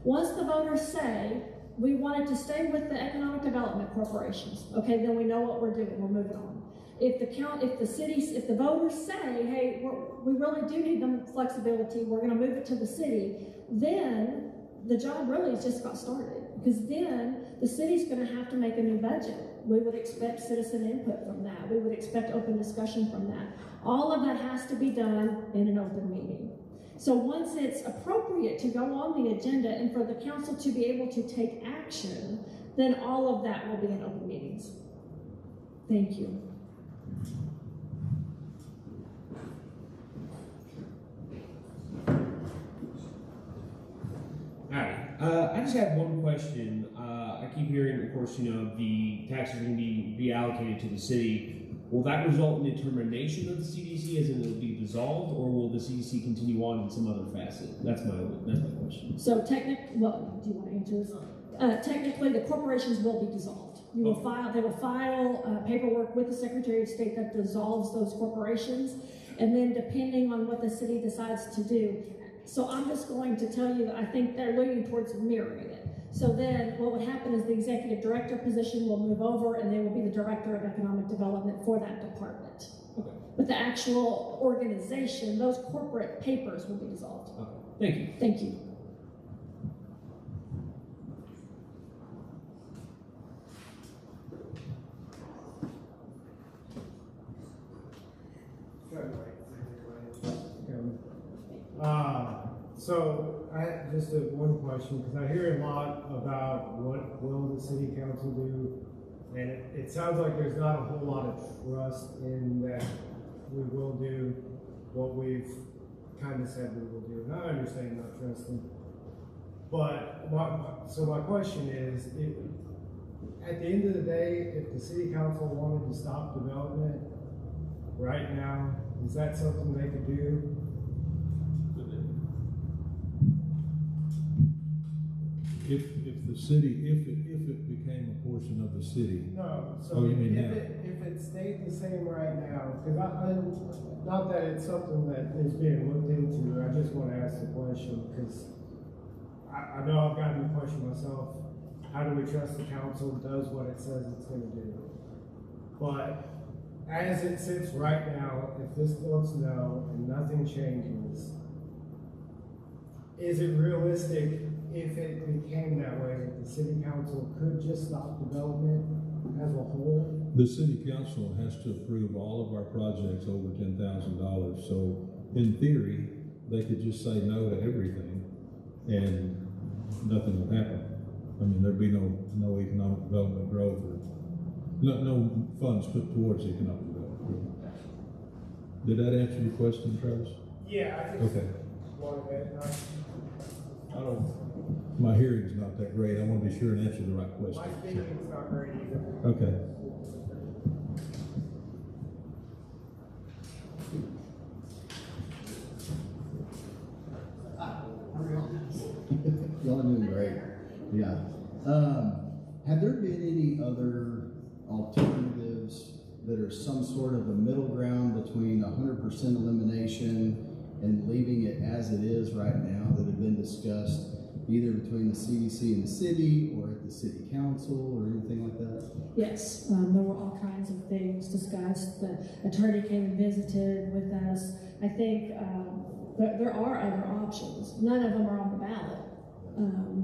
Once the voters say, we want it to stay with the economic development corporations, okay, then we know what we're doing, we're moving on. If the voters say, hey, we really do need the flexibility, we're gonna move it to the city, then the job really has just got started, because then the city's gonna have to make a new budget. We would expect citizen input from that. We would expect open discussion from that. All of that has to be done in an open meeting. So once it's appropriate to go on the agenda and for the council to be able to take action, then all of that will be in open meetings. Thank you. Hi, I just have one question. I keep hearing, of course, the taxes are going to be reallocated to the city. Will that result in the termination of the CDC, as in it will be dissolved, or will the CDC continue on in some other facet? That's my question. So do you want to answer this? Technically, the corporations will be dissolved. They will file paperwork with the Secretary of State that dissolves those corporations, and then depending on what the city decides to do. So I'm just going to tell you that I think they're leaning towards mirroring it. So then what would happen is the executive director position will move over, and they will be the director of economic development for that department. Okay. But the actual organization, those corporate papers will be dissolved. Okay. Thank you. Thank you. So I just have one question, because I hear a lot about what will the city council do, and it sounds like there's not a whole lot of trust in that we will do what we've kind of said we will do. And I understand not trusting, but my question is, at the end of the day, if the city council wanted to stop development right now, is that something they could do? If the city, if it became a portion of the city. No, so Oh, you mean if now? if it stayed the same right now, because not that it's something that is being looked into, I just want to ask the question, because I know I've gotten the question myself, how do we trust the council does what it says it's gonna do? But as it sits right now, if this votes no and nothing changes, is it realistic if it became that way, that the city council could just stop development as a whole? The city council has to approve all of our projects over $10,000. So in theory, they could just say no to everything and nothing would happen. I mean, there'd be no economic development growth or no funds put towards economic development. Did that answer your question, Travis? Yeah, I think. Okay. I don't. My hearing's not that great. I want to be sure and answer the right My question. speaking's not great either. Okay. Y'all are doing great. Yeah. Have there been any other alternatives that are some sort of a middle ground between 100% elimination and leaving it as it is right now that have been discussed either between the CDC and the city or at the city council or anything like that? Yes, there were all kinds of things discussed. The attorney came and visited with us. I think there are other options. None of them are on the ballot,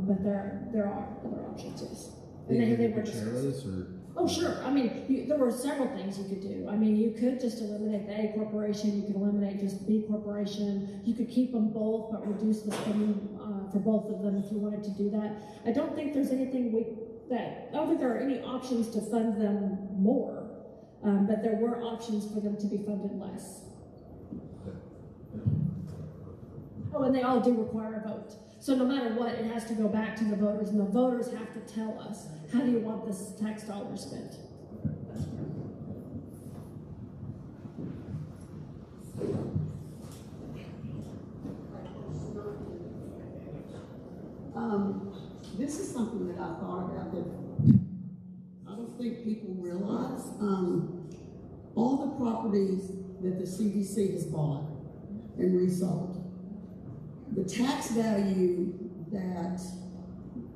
but there are other options, yes. And they were discussed. Oh, sure. I mean, there were several things you could do. I mean, you could just eliminate the A corporation. You could eliminate just the B corporation. You could keep them both, but reduce the spending for both of them if you wanted to do that. I don't think there's anything I don't think there are any options to fund them more, but there were options for them to be funded less. Oh, and they all do require a vote. So no matter what, it has to go back to the voters, and the voters have to tell us, how do you want this tax dollar spent? This is something that I thought about that I don't think people realize. All the properties that the CDC has bought and resold, the tax value that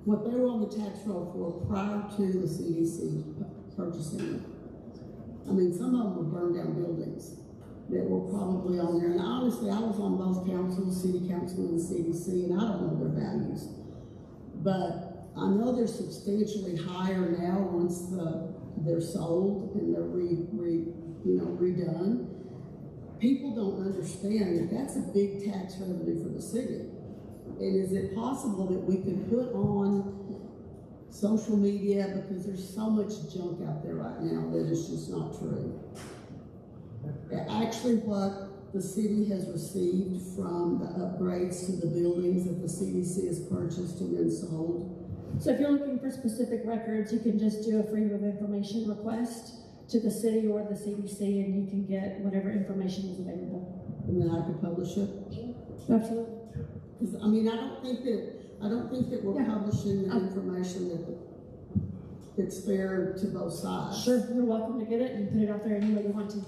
what they were on the tax roll for prior to the CDC purchasing it. I mean, some of them were burned down buildings that were probably on there. And honestly, I was on both councils, city council and the CDC, and I don't know their values. But I know they're substantially higher now once they're sold and they're redone. People don't understand that that's a big tax revenue for the city. And is it possible that we could put on social media, because there's so much junk out there right now that is just not true. Actually, what the city has received from the upgrades to the buildings that the CDC has purchased and then sold. So if you're looking for specific records, you can just do a freedom of information request to the city or the CDC, and you can get whatever information is available. And then I could publish it? Absolutely. Because, I mean, I don't think that we're publishing the information that's fair to both sides. Sure, you're welcome to get it and put it out there any way you want to.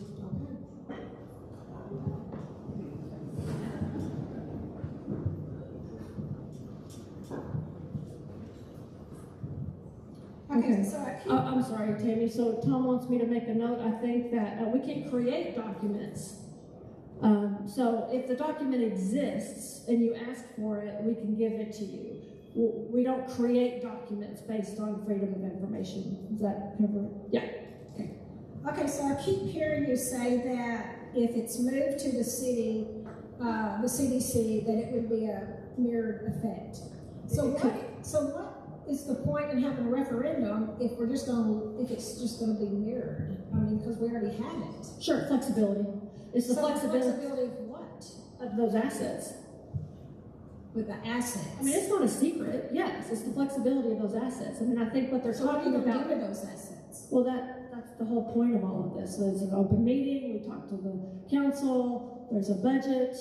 Okay, so I keep. I'm sorry, Tammy. So Tom wants me to make a note. I think that we can create documents. So if the document exists and you ask for it, we can give it to you. We don't create documents based on freedom of information. Does that cover it? Yeah. Okay, so I keep hearing you say that if it's moved to the city, the CDC, that it would be a mirrored effect. So what is the point in having a referendum if it's just gonna be mirrored? I mean, because we already have it. Sure, flexibility. It's the flexibility of what? of those assets. With the assets. I mean, it's not a secret. Yes, it's the flexibility of those assets. I mean, I think what they're So what are you talking gonna about. do with those assets? Well, that's the whole point of all of this. So it's an open meeting. We talk to the council. There's a budget.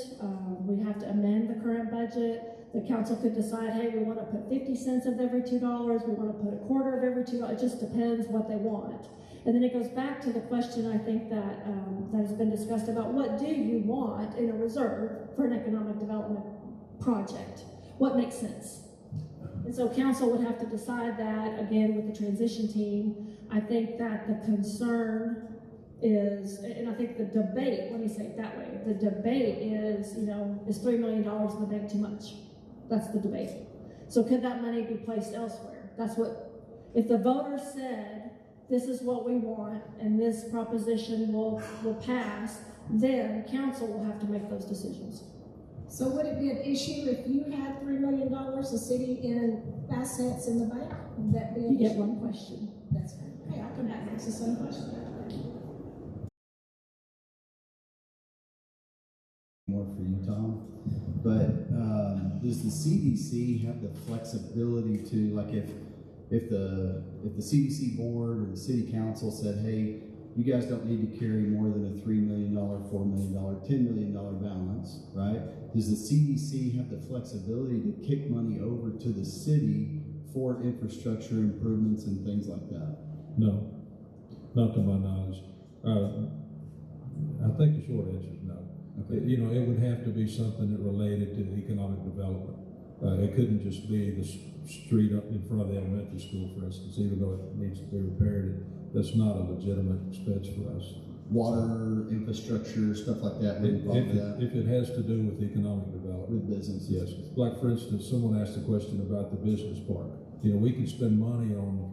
We have to amend the current budget. The council could decide, hey, we want to put 50 cents of every $2, we want to put a quarter of every $2. It just depends what they want. And then it goes back to the question, I think, that has been discussed about what do you want in a reserve for an economic development project? What makes sense? And so council would have to decide that, again, with the transition team. I think that the concern is, and I think the debate, let me say it that way, the debate is, you know, is $3 million in the bank too much? That's the debate. So could that money be placed elsewhere? That's what, if the voters said, this is what we want, and this proposition will pass, then council will have to make those decisions. So would it be an issue if you had $3 million, the city in assets in the bank? Would that be an You issue? get one question. That's fine. Hey, I'll come back and ask the same question. More for you, Tom. But does the CDC have the flexibility to, like, if the CDC board or the city council said, hey, you guys don't need to carry more than a $3 million, $4 million, $10 million balance, right? Does the CDC have the flexibility to kick money over to the city for infrastructure improvements and things like that? No, not to my knowledge. I think the short answer is no. Okay. You know, it would have to be something that related to economic development. It couldn't just be the street up in front of the elementary school, for instance, even though it needs to be repaired. That's not a legitimate expense for us. Water, infrastructure, stuff like that would involve that? If it has to do with economic development. With business, yes. Like, for instance, someone asked a question about the business park. You know, we can spend money on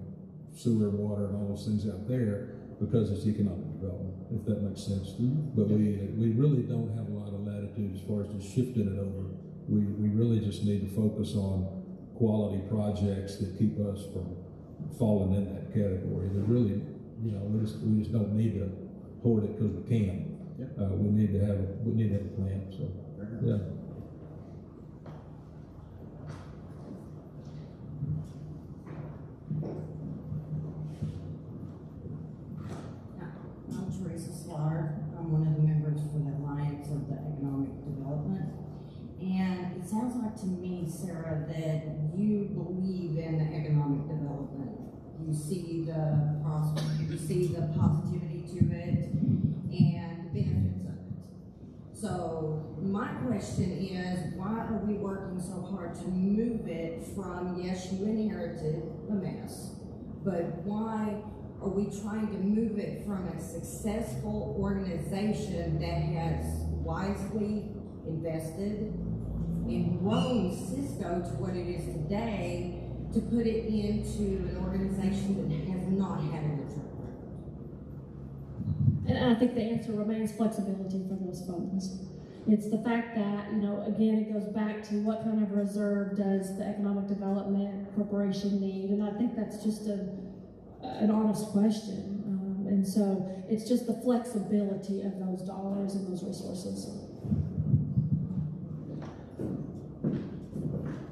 sewer, water, and all those things out there because it's economic development, if that makes sense. Mm-hmm. But we really don't have a lot of latitude as far as just shifting it over. We really just need to focus on quality projects that keep us from falling in that category. There really, you know, we just don't need to hoard it because we can. Yeah. We need to have a plan. So, yeah. I'm Teresa Slaughter. I'm one of the members for the Alliance of the Economic Development. And it sounds like to me, Sarah, that you believe in the economic development. You see the positivity to it and the benefits of it. So my question is, why are we working so hard to move it from, yes, you inherited a mess, but why are we trying to move it from a successful organization that has wisely invested and grown Cisco to what it is today, to put it into an organization that has not had a good track record? And I think the answer remains flexibility for those funds. It's the fact that, you know, again, it goes back to what kind of reserve does the Economic Development Corporation need? And I think that's just an honest question. And so it's just the flexibility of those dollars and those resources.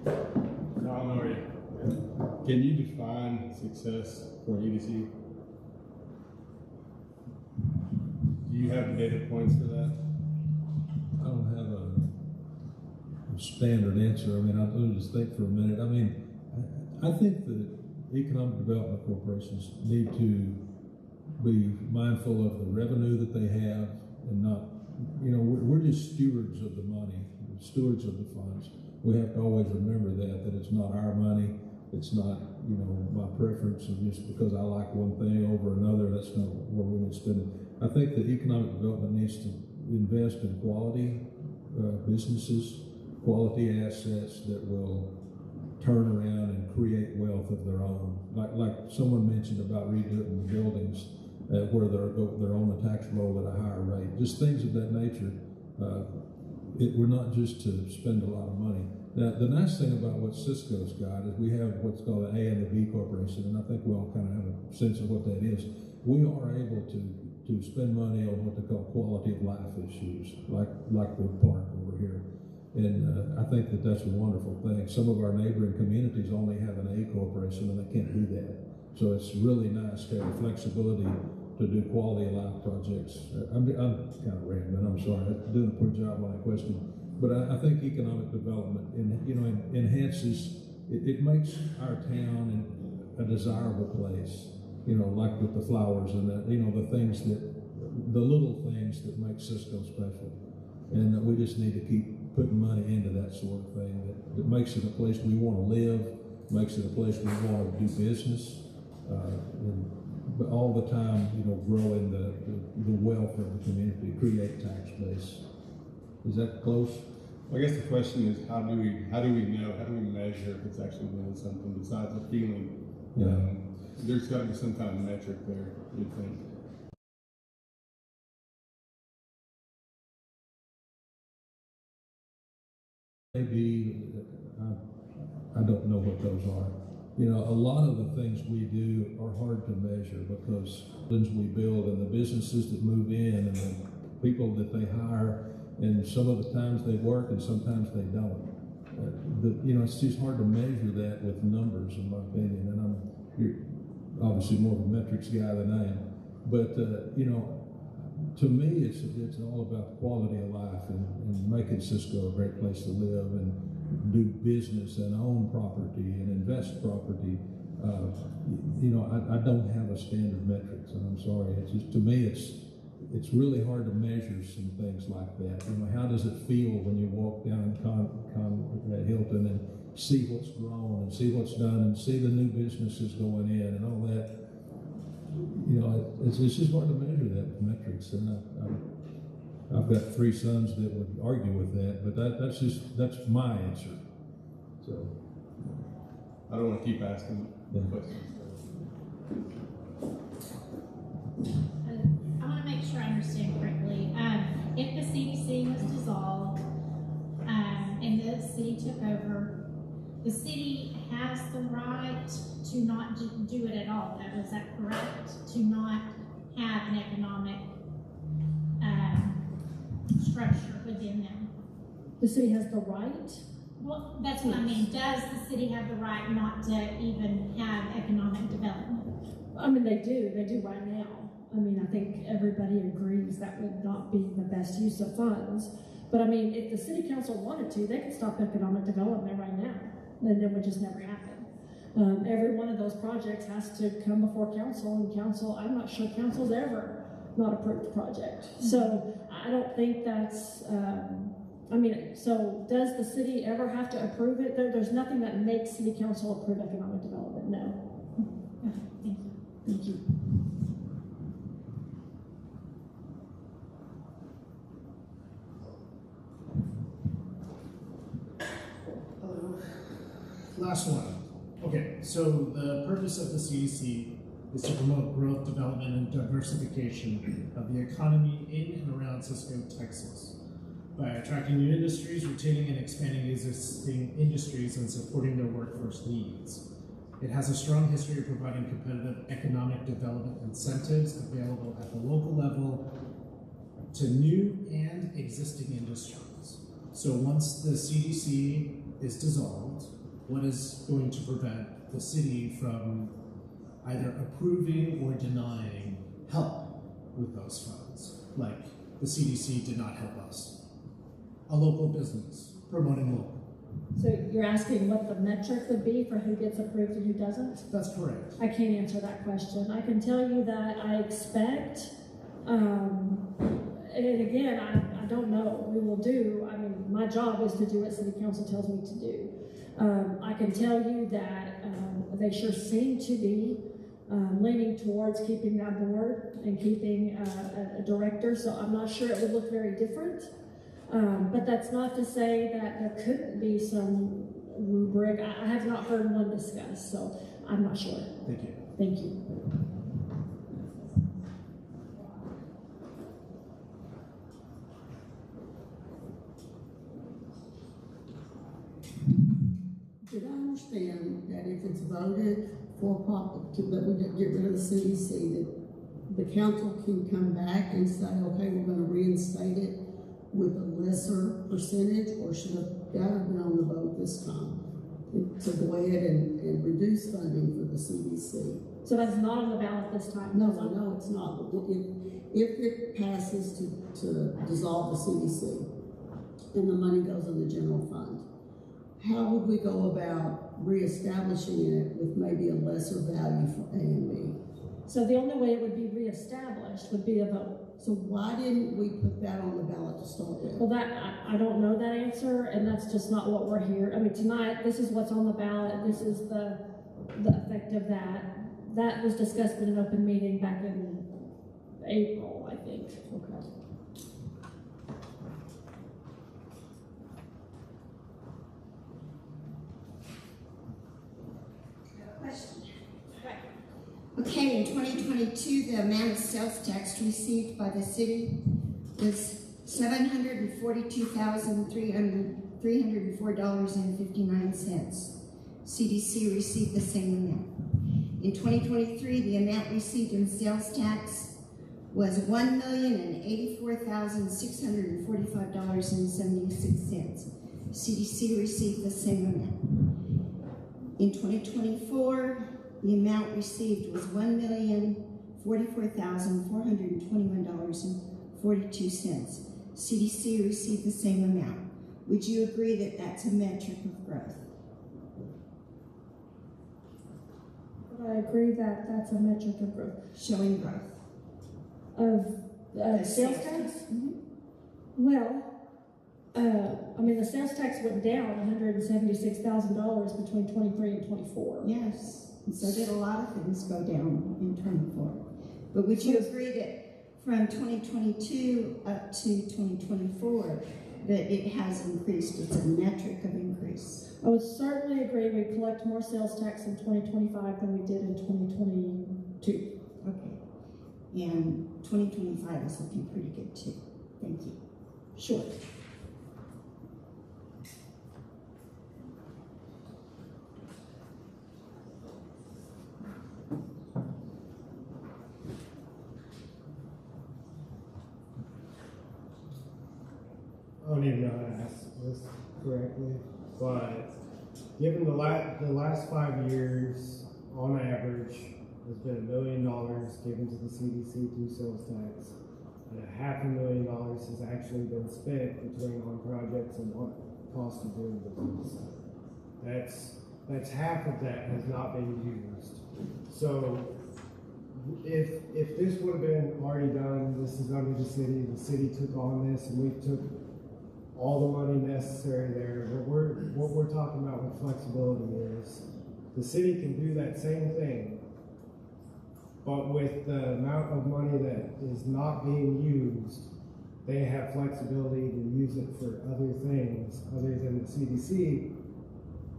Tom, how are you? Can you define success for an EDC? Do you have data points for that? I don't have a standard answer. I mean, I'll just think for a minute. I mean, I think that economic development corporations need to be mindful of the revenue that they have and not, you know, we're just stewards of the money, stewards of the funds. We have to always remember that it's not our money. It's not, you know, my preference, and just because I like one thing over another, that's not where we need to spend it. I think that economic development needs to invest in quality businesses, quality assets that will turn around and create wealth of their own. Like someone mentioned about redoing the buildings where they're on the tax roll at a higher rate. Just things of that nature. We're not just to spend a lot of money. Now, the nice thing about what Cisco's got is we have what's called an A and the B corporation, and I think we all kind of have a sense of what that is. We are able to spend money on what they call quality of life issues, like the park over here. And I think that that's a wonderful thing. Some of our neighboring communities only have an A corporation, and they can't do that. So it's really nice to have the flexibility to do quality of life projects. I'm kind of rambling, I'm sorry. I'm doing a poor job on that question. but I think economic development, enhances, it makes our town a desirable place, like with the flowers and the little things that make Cisco special. And that we just need to keep putting money into that sort of thing, that makes it a place we want to live, makes it a place we want to do business, but all the time, growing the wealth of the community, create tax base. Is that close? I guess the question is, how do we measure if it's actually doing something besides a feeling? Yeah. There's got to be some kind of metric there, you'd think. Maybe, I don't know what those are. A lot of the things we do are hard to measure because things we build and the businesses that move in and the people that they hire, and some of the times they work and sometimes they don't. It's just hard to measure that with numbers, in my opinion. And you're obviously more of a metrics guy than I am. But, to me, it's all about quality of life and making Cisco a great place to live and do business and own property and invest property. I don't have a standard metrics, and I'm sorry. It's just, to me, it's really hard to measure some things like that. How does it feel when you walk down Hilton and see what's grown and see what's done and see the new businesses going in and all that? It's just hard to measure that with metrics. And I've got 3 sons that would argue with that, but that's my answer. So I don't want to keep asking questions. I want to make sure I understand correctly. If the CDC was dissolved and the city took over, the city has the right to not do it at all, though. Is that correct? To not have an economic structure within them? The city has the right? Well, that's what I mean. Does the city have the right not to even have economic development? They do right now. I think everybody agrees that would not be the best use of funds. But if the city council wanted to, they could stop economic development right now. And it would just never happen. Every one of those projects has to come before council, and council, I'm not sure council's ever not approved the project. So I don't think that's, so does the city ever have to approve it? There's nothing that makes city council approve economic development, no. Okay, thank you. Thank you. Last one. Okay, so the purpose of the CDC is to promote growth, development, and diversification of the economy in and around Cisco, Texas, by attracting new industries, retaining and expanding existing industries, and supporting their workforce needs. It has a strong history of providing competitive economic development incentives available at the local level to new and existing industries. So once the CDC is dissolved, what is going to prevent the city from either approving or denying help with those funds? Like the CDC did not help us. A local business promoting local. So you're asking what the metric would be for who gets approved and who doesn't? That's correct. I can't answer that question. I can tell you that I expect, and again, I don't know what we will do. My job is to do what city council tells me to do. I can tell you that they sure seem to be leaning towards keeping that board and keeping a director, so I'm not sure it would look very different. But that's not to say that there couldn't be some rubric. I have not heard one discussed, so I'm not sure. Thank you. Thank you. Did I understand that if it's voted for that we get rid of the CDC, that the council can come back and say, okay, we're going to reinstate it with a lesser percentage, or should have got to be on the vote this time to go ahead and reduce funding for the CDC? So that's not on the ballot this time? No, it's not. If it passes to dissolve the CDC. and the money goes in the general fund. How would we go about reestablishing it with maybe a lesser value for A and B? So the only way it would be reestablished would be a vote. So why didn't we put that on the ballot to start with? Well, I don't know that answer, and that's just not what we're here. I mean, tonight, this is what's on the ballot. This is the effect of that. That was discussed in an open meeting back in April, I think. Okay. Question. Okay, in 2022, the amount of sales tax received by the city was $742,304.59. CDC received the same amount. In 2023, the amount received in sales tax was $1,084,645.76. CDC received the same amount. In 2024, the amount received was $1,044,421.42. CDC received the same amount. Would you agree that that's a metric of growth? I agree that that's a metric of growth. Showing growth. Of sales tax? Mm-hmm. Well, I mean, the sales tax went down $176,000 between 23 and 24. Yes, and so did a lot of things go down in 24. But would you agree that from 2022 up to 2024, that it has increased? It's a metric of increase. I would certainly agree we collect more sales tax in 2025 than we did in 2022. Okay. And 2025 is looking pretty good too. Thank you. Sure. I don't even know how to ask this correctly, but given the last 5 years, on average, there's been $1 million given to the CDC through sales tax, and $500,000 has actually been spent between on projects and what cost of doing business. That's half of that has not been used. So if this would have been already done, this is under the city took on this, and we took all the money necessary there. What we're talking about with flexibility is the city can do that same thing, but with the amount of money that is not being used, they have flexibility to use it for other things other than the CDC.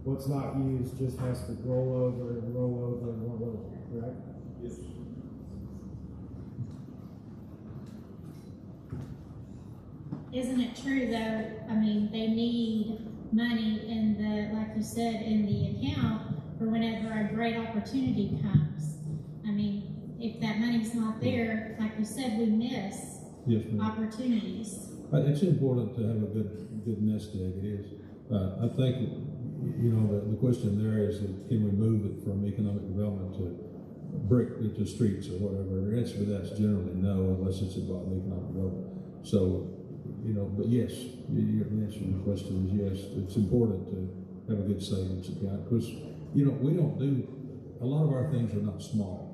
What's not used just has to roll over and roll over and roll over, correct? Yes. Isn't it true though, I mean, they need money in the, like you said, in the account for whenever a great opportunity comes. I mean, if that money's not there, like you said, we miss opportunities. It's important to have a good nest egg, it is. I think, you know, the question there is, can we move it from economic development to brick into streets or whatever? The answer to that's generally no, unless it's about economic development. So, you know, but yes, the answer to the question is yes. It's important to have a good savings account because, you know, we don't do, a lot of our things are not small,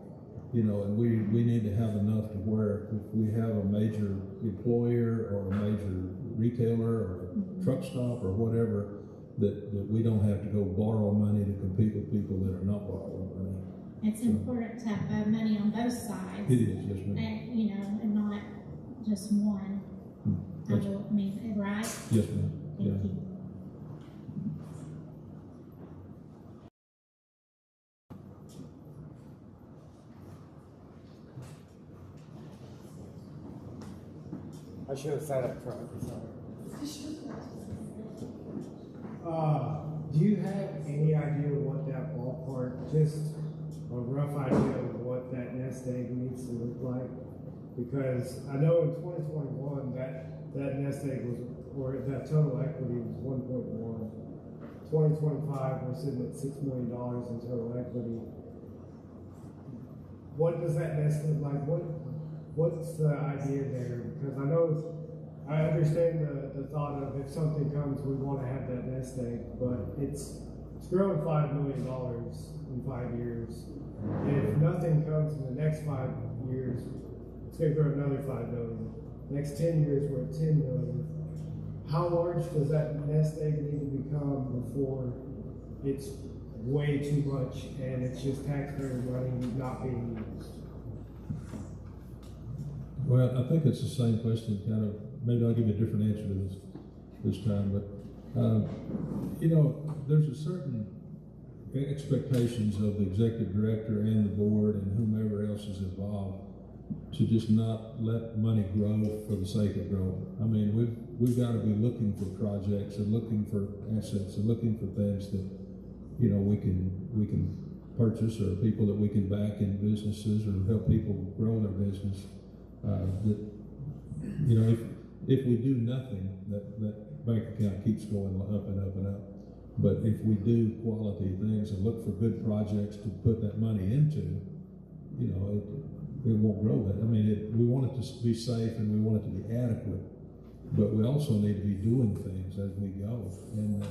you know, and we need to have enough to where if we have a major employer or a major retailer or truck stop or whatever, that we don't have to go borrow money to compete with people that are not borrowing money. It's important to have money on both sides. It is, yes ma'am. And, you know, and not just one. I mean, right? Yes ma'am. Thank you. I should have sat up front, sorry. Do you have any idea what that ballpark, just a rough idea of what that nest egg needs to look like? Because I know in 2021 that nest egg was, or that total equity was 1.1. 2025 we're sitting at $6 million in total equity. What does that nest look like? What's the idea there? Because I know, I understand the the thought of if something comes, we want to have that nest egg, but it's grown $5 million in 5 years. If nothing comes in the next 5 years, it's going to grow another $5 million. Next 10 years, we're at $10 million. How large does that nest egg need to become before it's way too much and it's just taxpayer money not being used? Well, I think it's the same question, kind of, maybe I'll give you a different answer to this time, but, you know, there's a certain expectations of the executive director and the board and whomever else is involved to just not let money grow for the sake of growth. I mean, we've got to be looking for projects and looking for assets and looking for things that, you know, we can purchase, or people that we can back in businesses, or help people grow their business. That, you know, if we do nothing, that bank account keeps going up and up and up. But if we do quality things and look for good projects to put that money into, you know, it won't grow that. I mean, we want it to be safe and we want it to be adequate, but we also need to be doing things as we go. And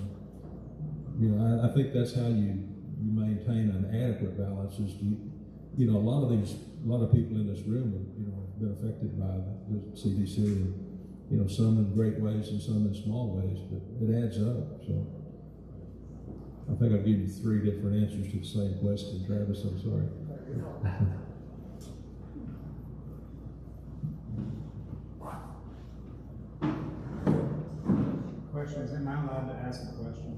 you know, I think that's how you maintain an adequate balance. Is you know, a lot of people in this room have, you know, been affected by the CDC, and you know, some in great ways and some in small ways, but it adds up. So I think I've given you 3 different answers to the same question, Travis. I'm sorry. Questions? Am I allowed to ask a question?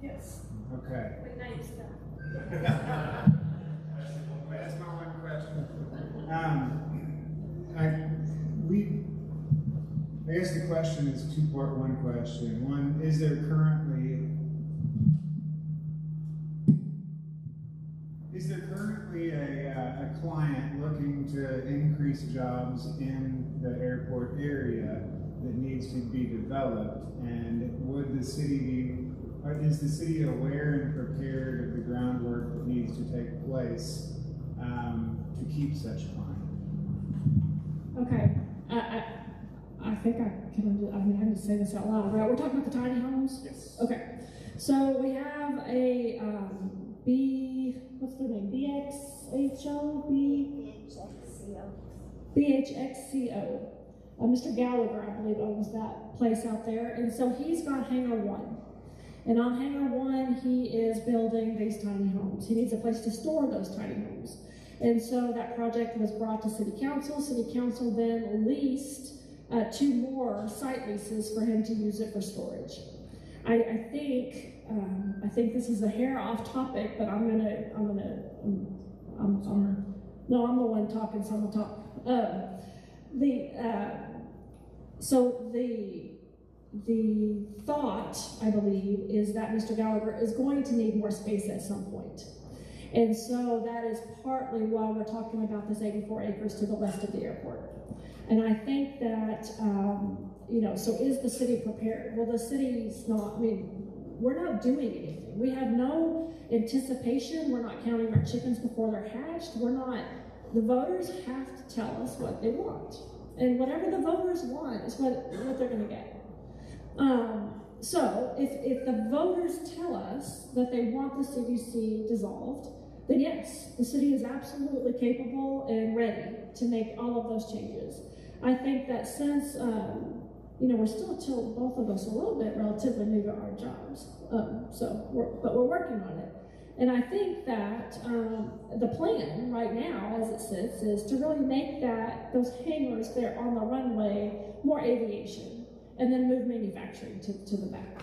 Yes. Okay. Wait, now you stop. That's my one question. I guess the question is a 2-part one question. One, is there currently a client looking to increase jobs in the airport area that needs to be developed? And is the city aware and prepared of the groundwork that needs to take place to keep such client? Okay, I think I can say this out loud, right? We're talking about the tiny homes? Yes. Okay, so we have a what's their name? BHXCO. Mr. Gallagher, I believe, owns that place out there, and so he's got Hangar 1. And on Hangar 1, he is building these tiny homes. He needs a place to store those tiny homes. And so that project was brought to City Council. City Council then leased 2 more site leases for him to use it for storage. I think this is a hair off topic, but I'm the one talking, so I'm gonna talk. The thought, I believe, is that Mr. Gallagher is going to need more space at some point. And so that is partly why we're talking about this 84 acres to the west of the airport. And I think that, you know, so is the city prepared? Well, the city's not, I mean, we're not doing anything. We have no anticipation. We're not counting our chickens before they're hatched. The voters have to tell us what they want. And whatever the voters want is what they're gonna get. So if the voters tell us that they want the CDC dissolved, then yes, the city is absolutely capable and ready to make all of those changes. I think that since, you know, we're still both of us a little bit relatively new to our jobs, but we're working on it. And I think that the plan right now, as it sits, is to really make those hangars there on the runway more aviation, and then move manufacturing to the back.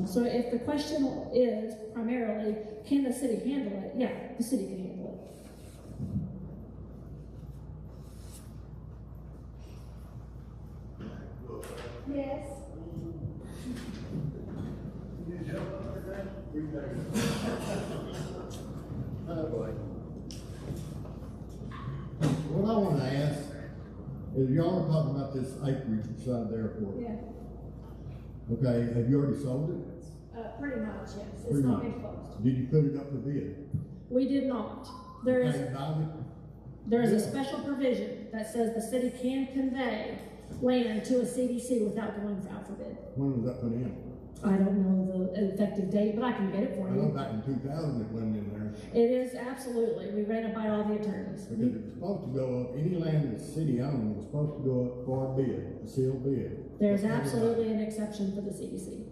So if the question is primarily, can the city handle it? Yeah, the city can handle it. Yes. What I want to ask is, y'all are talking about this acreage beside the airport. Yeah. Okay, have you already sold it? Pretty much, yes. It's not been closed. Did you put it up for bid? We did not. There is a special provision that says the city can convey land to a CDC without going out for bid. When was that put in? I don't know the effective date, but I can get it for I know you. back in 2000 it went in there. It is absolutely, we ran it by all the attorneys. Because it was supposed to go up, any land that's city owned was supposed to go up for a bid, a sealed bid. There's absolutely an exception for the CDC.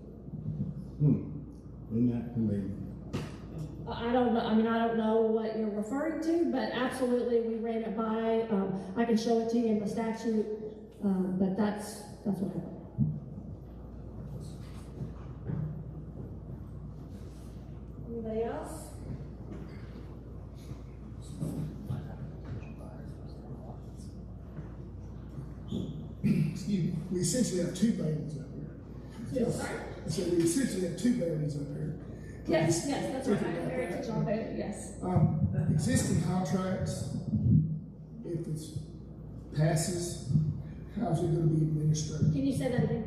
Isn't that convenient? I don't know, I mean, I don't know what you're referring to, but absolutely, we ran it by, I can show it to you in the statute, but that's what happened. Anybody else? Excuse me, we essentially have two bailies up here. Yes, sorry? So we essentially have two bailies up here. Yes, that's right, I'm married to John Bailey, yes. Existing contracts, if it passes, how's it gonna be administered? Can you say that again?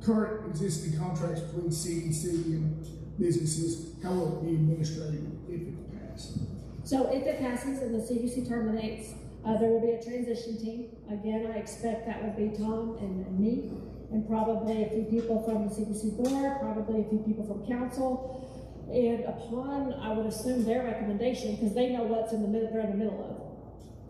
Current existing contracts between CDC and businesses, how will it be administered if it passes? So if it passes and the CDC terminates, there will be a transition team. Again, I expect that would be Tom and me, and probably a few people from the CDC board, probably a few people from council. And upon, I would assume, their recommendation, because they know what's in the middle, they're in the middle of.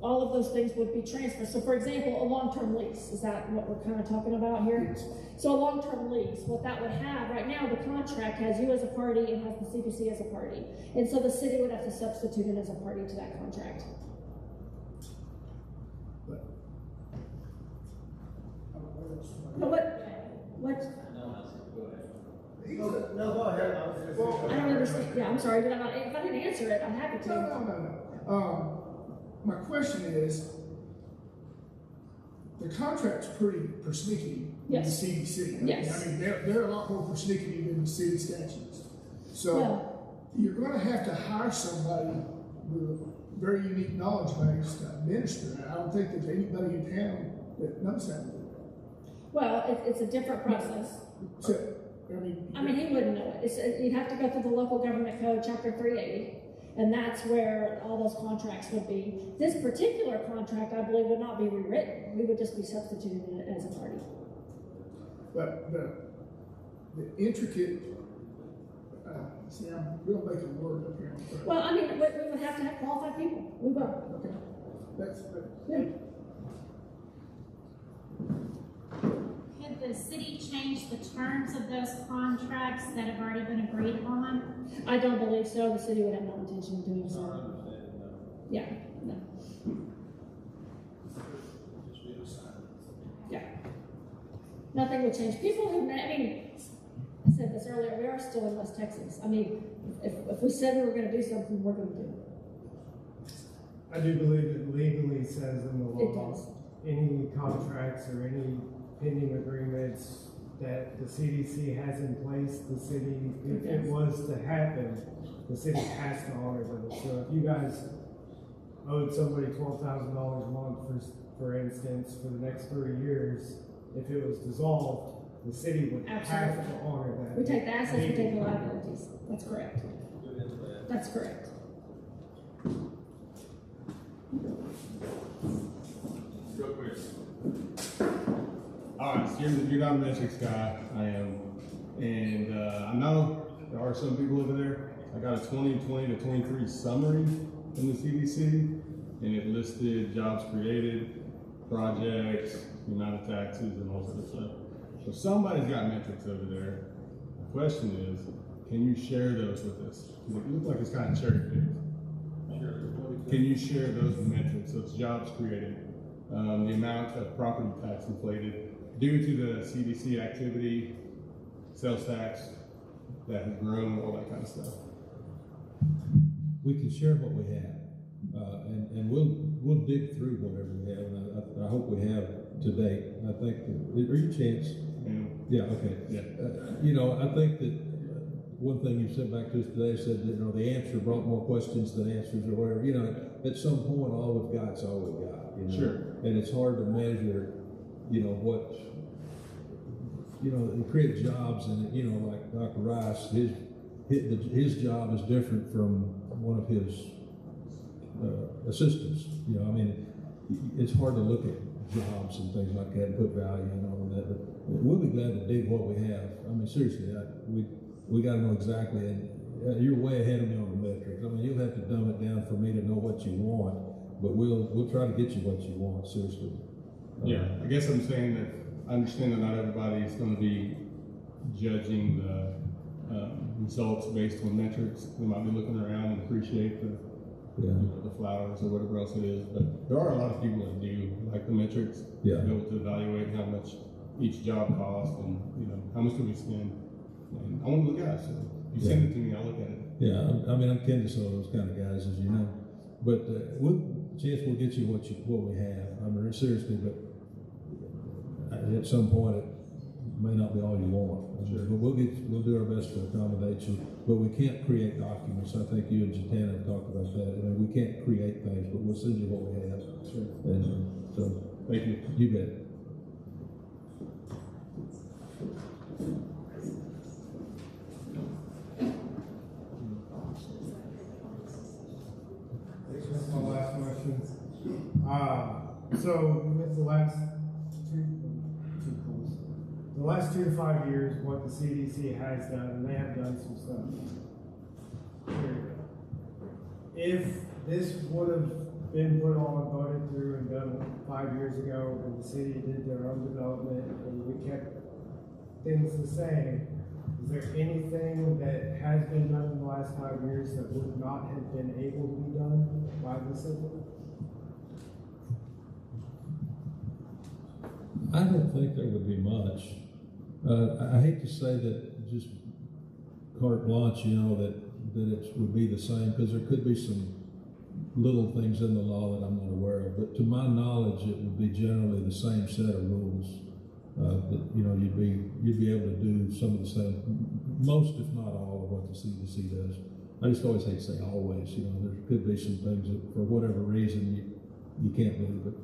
All of those things would be transferred. So for example, a long-term lease, is that what we're kind of talking about here? Yes. So a long-term lease, what that would have, right now the contract has you as a party and has the CDC as a party. And so the city would have to substitute it as a party to that contract. But what? No, go ahead. I don't understand. Yeah, I'm sorry, but if I didn't answer it, I'm happy to. No. My question is, the contract's pretty persnickety with the CDC. Yes. I mean, they're a lot more persnickety than the city statutes. So you're going to have to hire somebody with a very unique knowledge base to administer it. I don't think there's anybody in town that knows how to do that. Well, it's a different process. So, I mean, he wouldn't know it. You'd have to go through the local government code, chapter 380. And that's where all those contracts would be. This particular contract, I believe, would not be rewritten. We would just be substituting it as a party. But the intricate, see, I'm going to make a word up here. Well, I mean, we would have to have qualified people. We will. Okay. That's yeah. Could the city change the terms of those contracts that have already been agreed upon? I don't believe so. The city would have no intention of doing so. Yeah, no. Yeah. Nothing would change. People who, I mean, I said this earlier, we are still in West Texas. I mean, if we said we were going to do something, we're going to do it. I do believe it legally says in the law, It does. any contracts or any pending agreements that the CDC has in place, the city, if it was to happen, the city has to honor them. So if you guys owed somebody $12,000 a month, for instance, for the next 3 years, if it was dissolved, the city would have to honor that. We take the assets, we take the liabilities. That's correct. That's correct. Real quick. Alright, so you're not a metrics guy, I am. And I know there are some people over there. I got a 2020 to 23 summary from the CDC, and it listed jobs created, projects, the amount of taxes, and all sort of stuff. So somebody's got metrics over there. The question is, can you share those with us? Because it looks like it's kind of cherry picked. Can you share those metrics, those jobs created, the amount of property tax inflated due to the CDC activity, sales tax that has grown, all that kind of stuff? We can share what we have, and we'll dig through whatever we have, and I hope we have to date. I think, are you Chance? Yeah, okay. Yeah. You know, I think that one thing you said back to us today said that, you know, the answer brought more questions than answers or whatever. You know, at some point, all we've got's all we got. You know? Sure. And it's hard to measure, you know, what, you know, and create jobs, and you know, like Dr. Rice, his job is different from one of his assistants. You know, I mean, it's hard to look at jobs and things like that, and put value in all of that. But we'll be glad to dig what we have. I mean, seriously, we got to know exactly. And you're way ahead of me on the metrics. I mean, you'll have to dumb it down for me to know what you want, but we'll try to get you what you want. Seriously. Yeah, I guess I'm saying that I understand that not everybody is going to be judging the results based on metrics. They might be looking around and appreciate the the flowers or whatever else it is. But there are a lot of people that do like the metrics. Yeah. To be able to evaluate how much each job costs and how much do we spend. And I want to look at it. So you send it to me, I'll look at it. Yeah, I mean, I'm kin to some of those kind of guys, as you know. But we'll get you what we have. I mean, seriously, but at some point it may not be all you want. Sure. But we'll do our best to accommodate you. But we can't create documents. I think you and Jatana have talked about that. I mean, we can't create things, but we'll send you what we have. Sure. And so, thank you. You bet. That's my last question. So with the last 2 to 5 years, what the CDC has done, and they have done some stuff. If this would have been put on and voted through and done 5 years ago, and the city did their own development, and we kept things the same, is there anything that has been done in the last 5 years that would not have been able to be done by the city? I don't think there would be much. I hate to say that just carte blanche, that it would be the same, because there could be some little things in the law that I'm not aware of. But to my knowledge, it would be generally the same set of rules. That you'd be able to do some of the same, most if not all of what the CDC does. I just always hate to say always. There could be some things that for whatever reason you can't do, but.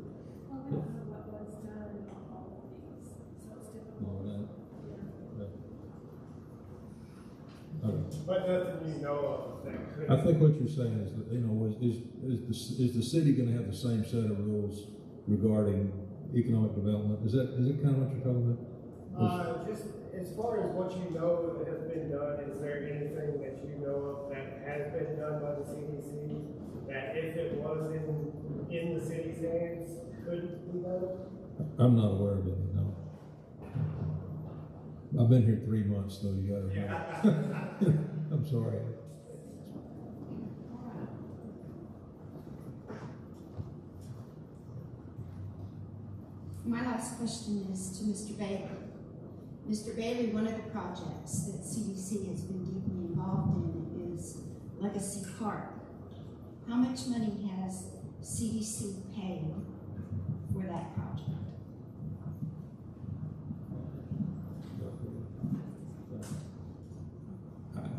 But nothing you know of that could. I think what you're saying is that is the city going to have the same set of rules regarding economic development? Is it kind of what you're talking about? Just as far as what you know that has been done, is there anything that you know of that has been done by the CDC that if it was in the city's hands could be done? I'm not aware of it. No. I've been here 3 months, though. You got to know. I'm sorry. My last question is to Mr. Bailey. Mr. Bailey, one of the projects that CDC has been deeply involved in is Legacy Park. How much money has CDC paid for that project?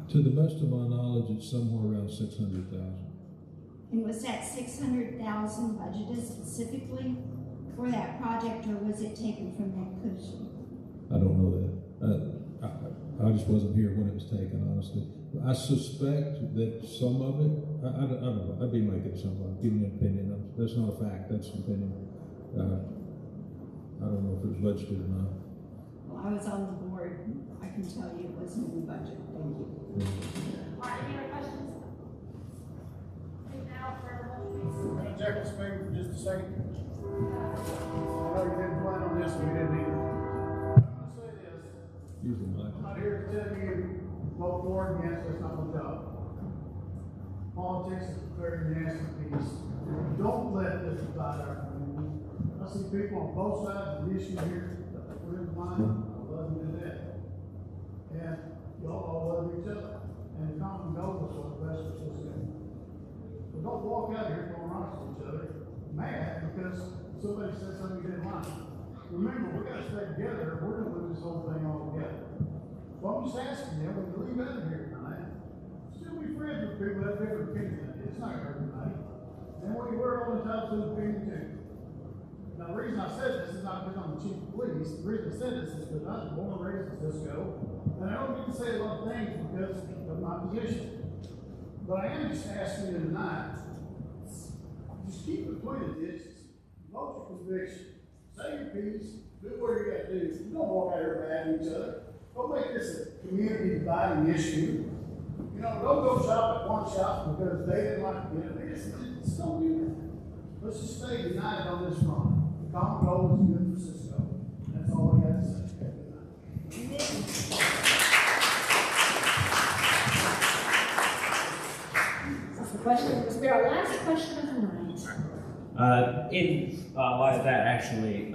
To the best of my knowledge, it's somewhere around 600,000. And was that 600,000 budgeted specifically for that project, or was it taken from that cushion? I don't know that. I just wasn't here when it was taken, honestly. I suspect that some of it, I don't know, I'd be making something, giving an opinion. That's not a fact, that's an opinion. I don't know if it was budgeted or not. Well, I was on the board. I can tell you it wasn't in the budget. Thank you. All right, any other questions? Now for everyone, Check this maybe for just a second. I know you didn't plan on this, and you didn't either. I'm gonna say this. Usually not. I'm not here to tell you vote for or against, that's not my job. Politics is a very nasty piece. Don't let this divide our community. I see people on both sides of the issue here, we're in line, I love you to death. And y'all all love each other. And the common goal is what the rest of us do. So don't walk out here throwing rocks at each other, mad because somebody said something you didn't like. Remember, we gotta stay together, we're gonna lose this whole thing all together. So I'm just asking you, when you leave out of here tonight, still be friends with people that have different opinions than you. It's not hurting tonight. And we're all entitled to an opinion too. Now, the reason I said this is not because I'm the chief of police. The reason I said this is because I was born and raised in Cisco, and I don't get to say a lot of things because of my position. But I am just asking you tonight, just keep it between the ditches. Vote your conviction. say your piece, do what you got to do. You don't walk out here mad at each other. Don't make this a community dividing issue. You know, don't go shop at one shop because they didn't like it. Just don't do that. Let's just stay united on this front. The common goal is good for Cisco. That's all I got to say. That's the question. This will be our last question of the night. In light of that, actually,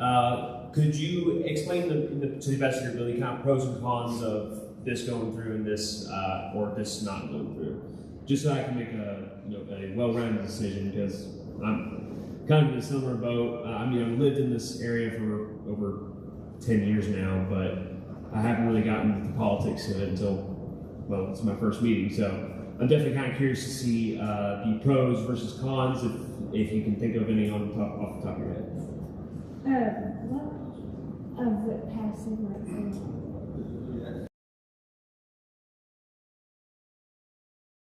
could you explain to the best of your ability kind of pros and cons of this going through and this, or this not going through, just so I can make a well-rounded decision, because I'm kind of in a similar boat. I mean, I've lived in this area for over 10 years now, but I haven't really gotten into politics of it until, well, it's my first meeting. So I'm definitely kind of curious to see the pros versus cons, if you can think of any off the top of your head. What of it passing right now?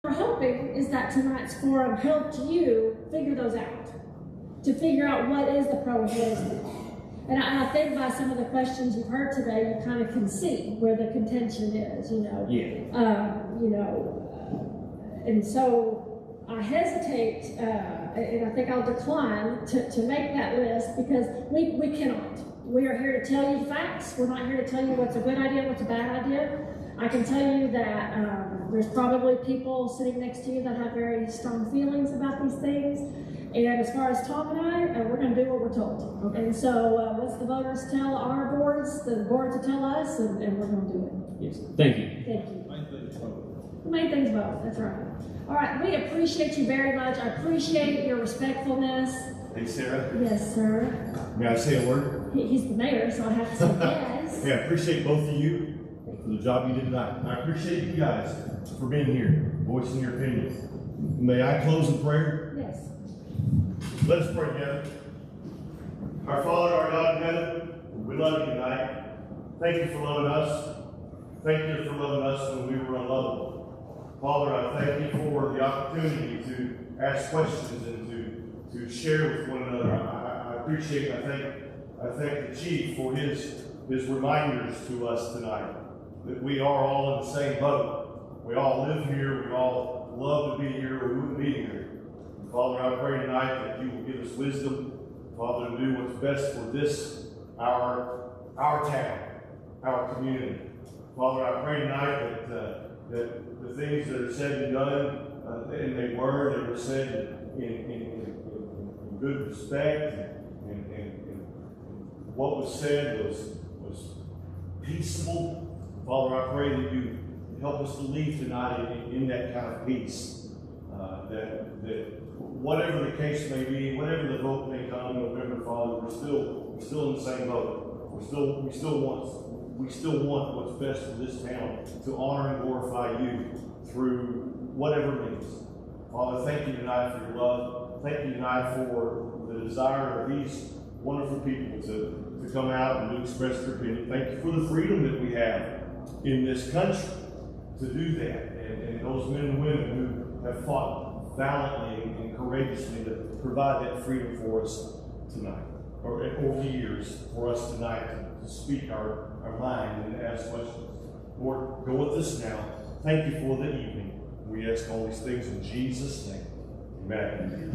What we're hoping is that tonight's forum helped you figure those out, to figure out what is the pro and what isn't. And I think by some of the questions you've heard today, you kind of can see where the contention is, Yeah. And so I hesitate, and I think I'll decline to make that list, because we cannot. We are here to tell you facts. We're not here to tell you what's a good idea, what's a bad idea. I can tell you that there's probably people sitting next to you that have very strong feelings about these things. And as far as Tom and I, we're going to do what we're told. Okay. And so once the voters tell our boards, the boards will tell us, and we're going to do it. Yes. Thank you. Thank you. The main thing's vote. That's right. All right. We appreciate you very much. I appreciate your respectfulness. Hey, Sarah. Yes, sir. May I say a word? He's the mayor, so I have to say yes. Yeah, I appreciate both of you for the job you did tonight. I appreciate you guys for being here, voicing your opinions. May I close in prayer? Yes. Let us pray together. Our Father, our God in heaven, we love you tonight. Thank you for loving us. Thank you for loving us when we were unlovable. Father, I thank you for the opportunity to ask questions and to share with one another. I appreciate it. I thank the Chief for his reminders to us tonight, that we are all in the same boat. We all live here. We all love to be here, or we wouldn't be here. And Father, I pray tonight that you will give us wisdom, Father, to do what's best for this, our town, our community. Father, I pray tonight that the things that are said and done, and they were said in good respect, and what was said was peaceable. Father, I pray that you help us to leave tonight in that kind of peace. That whatever the case may be, whatever the vote may come in November, Father, we're still in the same boat. We still want what's best for this town, to honor and glorify you through whatever means. Father, thank you tonight for your love. Thank you tonight for the desire of these wonderful people to come out and to express their opinion. Thank you for the freedom that we have in this country to do that, and those men and women who have fought valiantly and courageously to provide that freedom for us tonight, or over the years, for us tonight to speak our mind and ask questions. Lord, go with us now. Thank you for the evening. We ask all these things in Jesus' name. Amen.